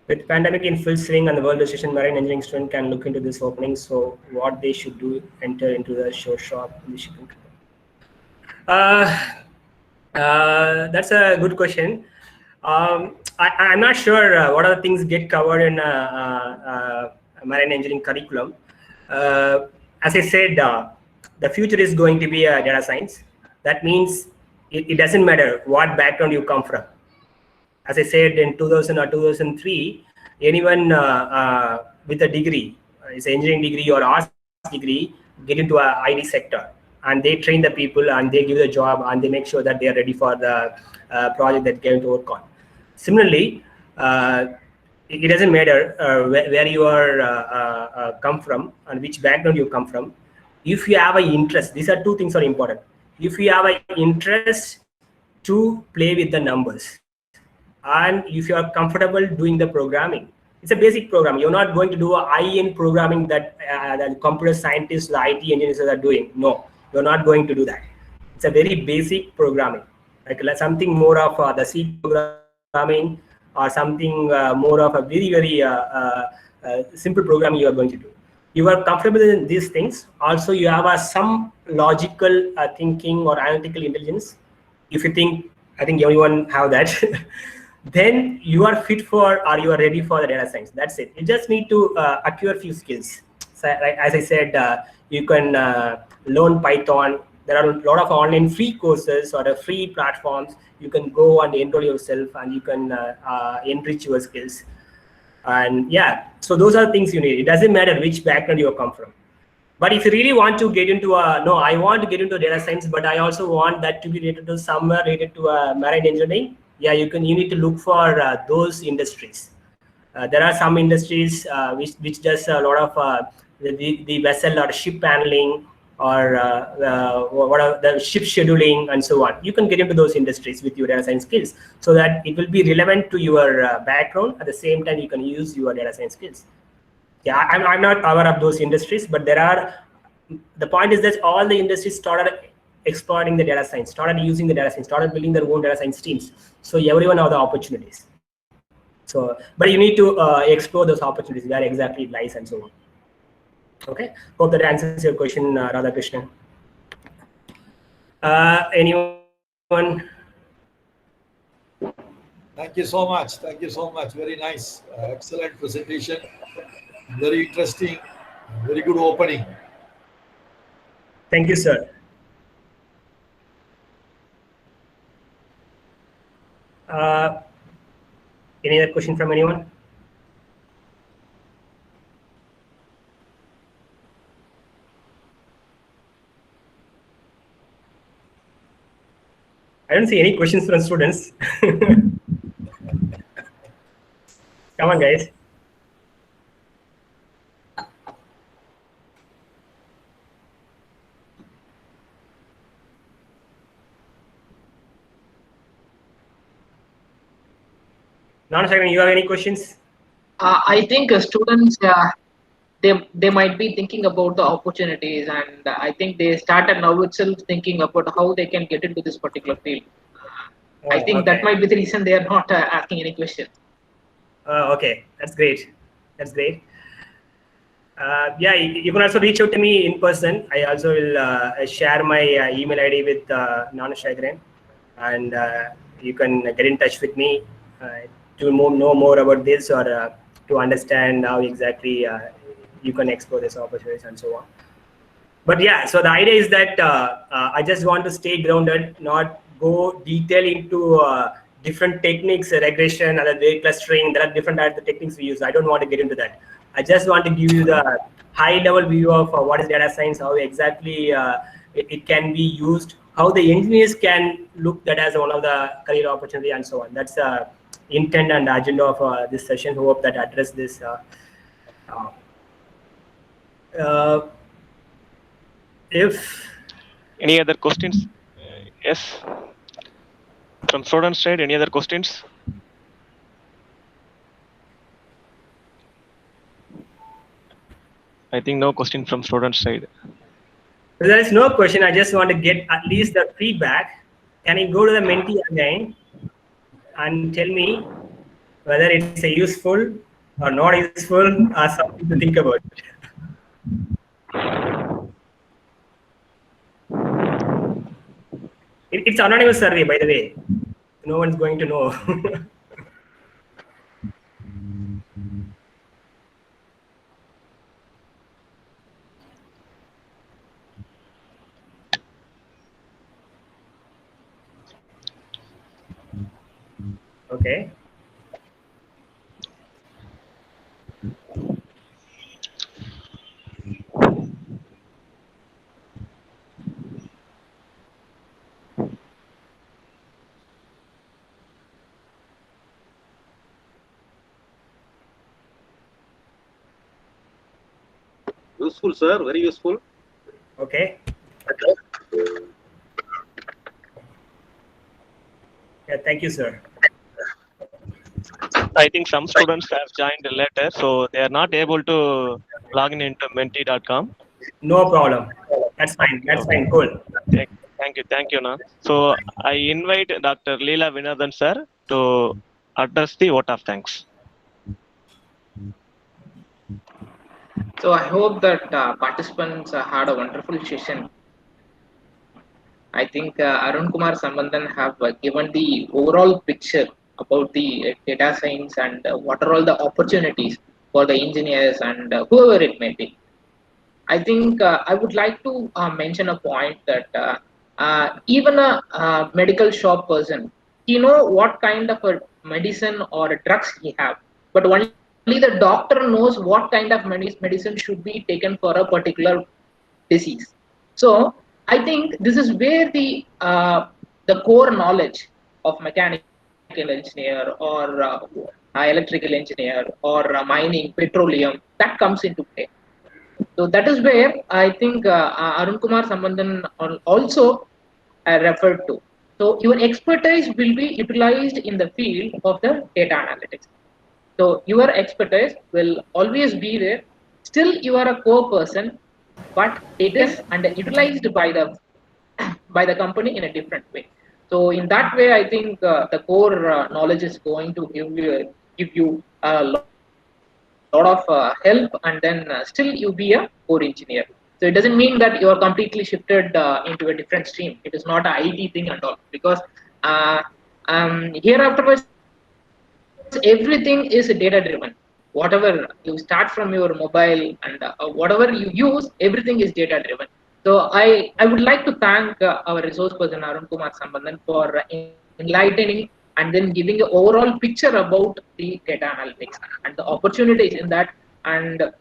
With pandemic in full swing and the world recession, marine engineering student can look into this opening. So what they should do, enter into the show shop in the shipping. That's a good question. I'm not sure what other things get covered in marine engineering curriculum. As I said, the future is going to be data science. That means it doesn't matter what background you come from. As I said, in 2000 or 2003, anyone with a degree, it's an engineering degree or arts degree, get into a IT sector, and they train the people and they give the job and they make sure that they are ready for the project that they're going to work on. Similarly, it doesn't matter where you are come from and which background you come from. If you have an interest, these are two things are important. If you have an interest to play with the numbers, and if you are comfortable doing the programming, it's a basic program. You're not going to do a high-end programming that the computer scientists, the IT engineers are doing. No, you're not going to do that. It's a very basic programming, like something more of the C programming or something more of a very simple programming you are going to do. You are comfortable in these things. Also, you have some logical thinking or analytical intelligence. If you think, I think everyone have that. Then you are fit for, or you are ready for the data science. That's it. You just need to acquire a few skills. So, as I said, you can learn Python. There are a lot of online free courses or free platforms. You can go and enroll yourself, and you can enrich your skills. And yeah, so those are things you need. It doesn't matter which background you come from. But if you really want to get into no, I want to get into data science, but I also want that to be related to somewhere related to marine engineering. Yeah, you need to look for those industries. There are some industries which does a lot of the vessel or ship handling or what are the ship scheduling and so on. You can get into those industries with your data science skills, so that it will be relevant to your background. At the same time, you can use your data science skills. Yeah, I'm not aware of those industries, but there are. The point is that all the industries started exploiting the data science, started using the data science, started building their own data science teams. So everyone have the opportunities. So, but you need to explore those opportunities, where exactly it lies and so on. Okay, hope that answers your question, Radhakrishnan. Anyone?
Thank you so much. Thank you so much. Very nice. Excellent presentation. Very interesting. Very good opening.
Thank you, sir. Any other question from anyone? I don't see any questions from students. Come on, guys. Nanashakaran, you have any questions?
I think students they might be thinking about the opportunities, and I think they started now itself thinking about how they can get into this particular field. I
Oh,
think that
okay.
might be the reason they are not asking any questions.
Okay, that's great. That's great. Yeah, you can also reach out to me in person. I also will share my email ID with Nanashakaran, and you can get in touch with me to know more about this, or to understand how exactly you can explore this opportunities and so on. But yeah, so the idea is that I just want to stay grounded, not go detail into different techniques, regression, other way clustering. There are different types of techniques we use. I don't want to get into that. I just want to give you the high level view of what is data science, how exactly it can be used, how the engineers can look that as one of the career opportunity and so on. That's the intent and agenda of this session. Hope that address this. If
Any other questions? Yes. From student side, any other questions? I think no question from student side.
If there is no question, I just want to get at least the feedback. Can I go to the mentee again and tell me whether it's a useful or not useful or something to think about? It's anonymous survey, by the way. No one's going to know. Okay.
Useful, sir. Very useful.
Okay. Yeah, thank you, sir.
I think some students have joined later, so they are not able to log in into menti.com.
No problem. That's fine. That's fine. Cool.
Thank you, Na. So I invite Dr. Leela Vinodhan sir to address the vote of thanks.
So I hope that participants had a wonderful session. I think Arunkumar Sammandhan have given the overall picture about the data science and what are all the opportunities for the engineers and whoever it may be. I think I would like to mention a point that even a medical shop person, he know what kind of a medicine or a drugs he have, but only the doctor knows what kind of medicine should be taken for a particular disease. So I think this is where the core knowledge of mechanical engineer or electrical engineer or mining, petroleum, that comes into play. So that is where I think Arun Kumar Sammandhan also referred to. So your expertise will be utilized in the field of the data analytics. So your expertise will always be there. Still, you are a core person, but taken and utilized by the company in a different way. So in that way, I think the core knowledge is going to give you a lot of help, and then still you be a core engineer. So it doesn't mean that you are completely shifted into a different stream. It is not an IT thing and all, because here afterwards everything is data driven. Whatever you start from your mobile and whatever you use, everything is data driven. So I would like to thank our resource person Arun Kumar Sammandhan for enlightening and then giving an overall picture about the data analytics and the opportunities in that, and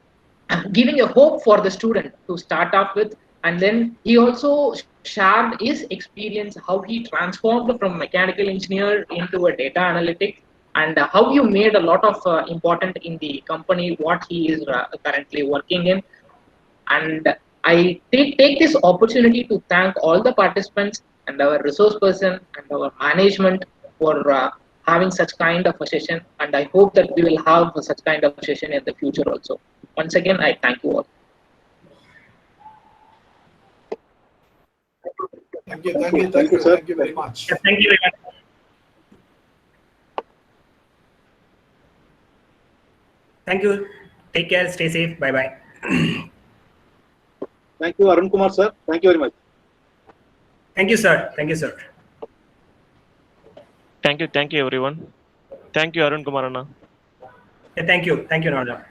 giving a hope for the student to start off with. And then he also shared his experience, how he transformed from mechanical engineer into a data analytics, and how you made a lot of important in the company what he is currently working in. And I take this opportunity to thank all the participants and our resource person and our management for having such kind of a session, and I hope that we will have such kind of session in the future also. Once again, I thank you all.
Thank you,
sir.
thank you very much.
Yeah, thank you very much. Thank you. Take care. Stay safe. Bye bye.
Thank you, Arunkumar, sir. Thank you very much.
Thank you, sir. Thank you, sir.
Thank you everyone. Thank you, Arunkumar Anna.
Yeah, thank you. Thank you, Nada.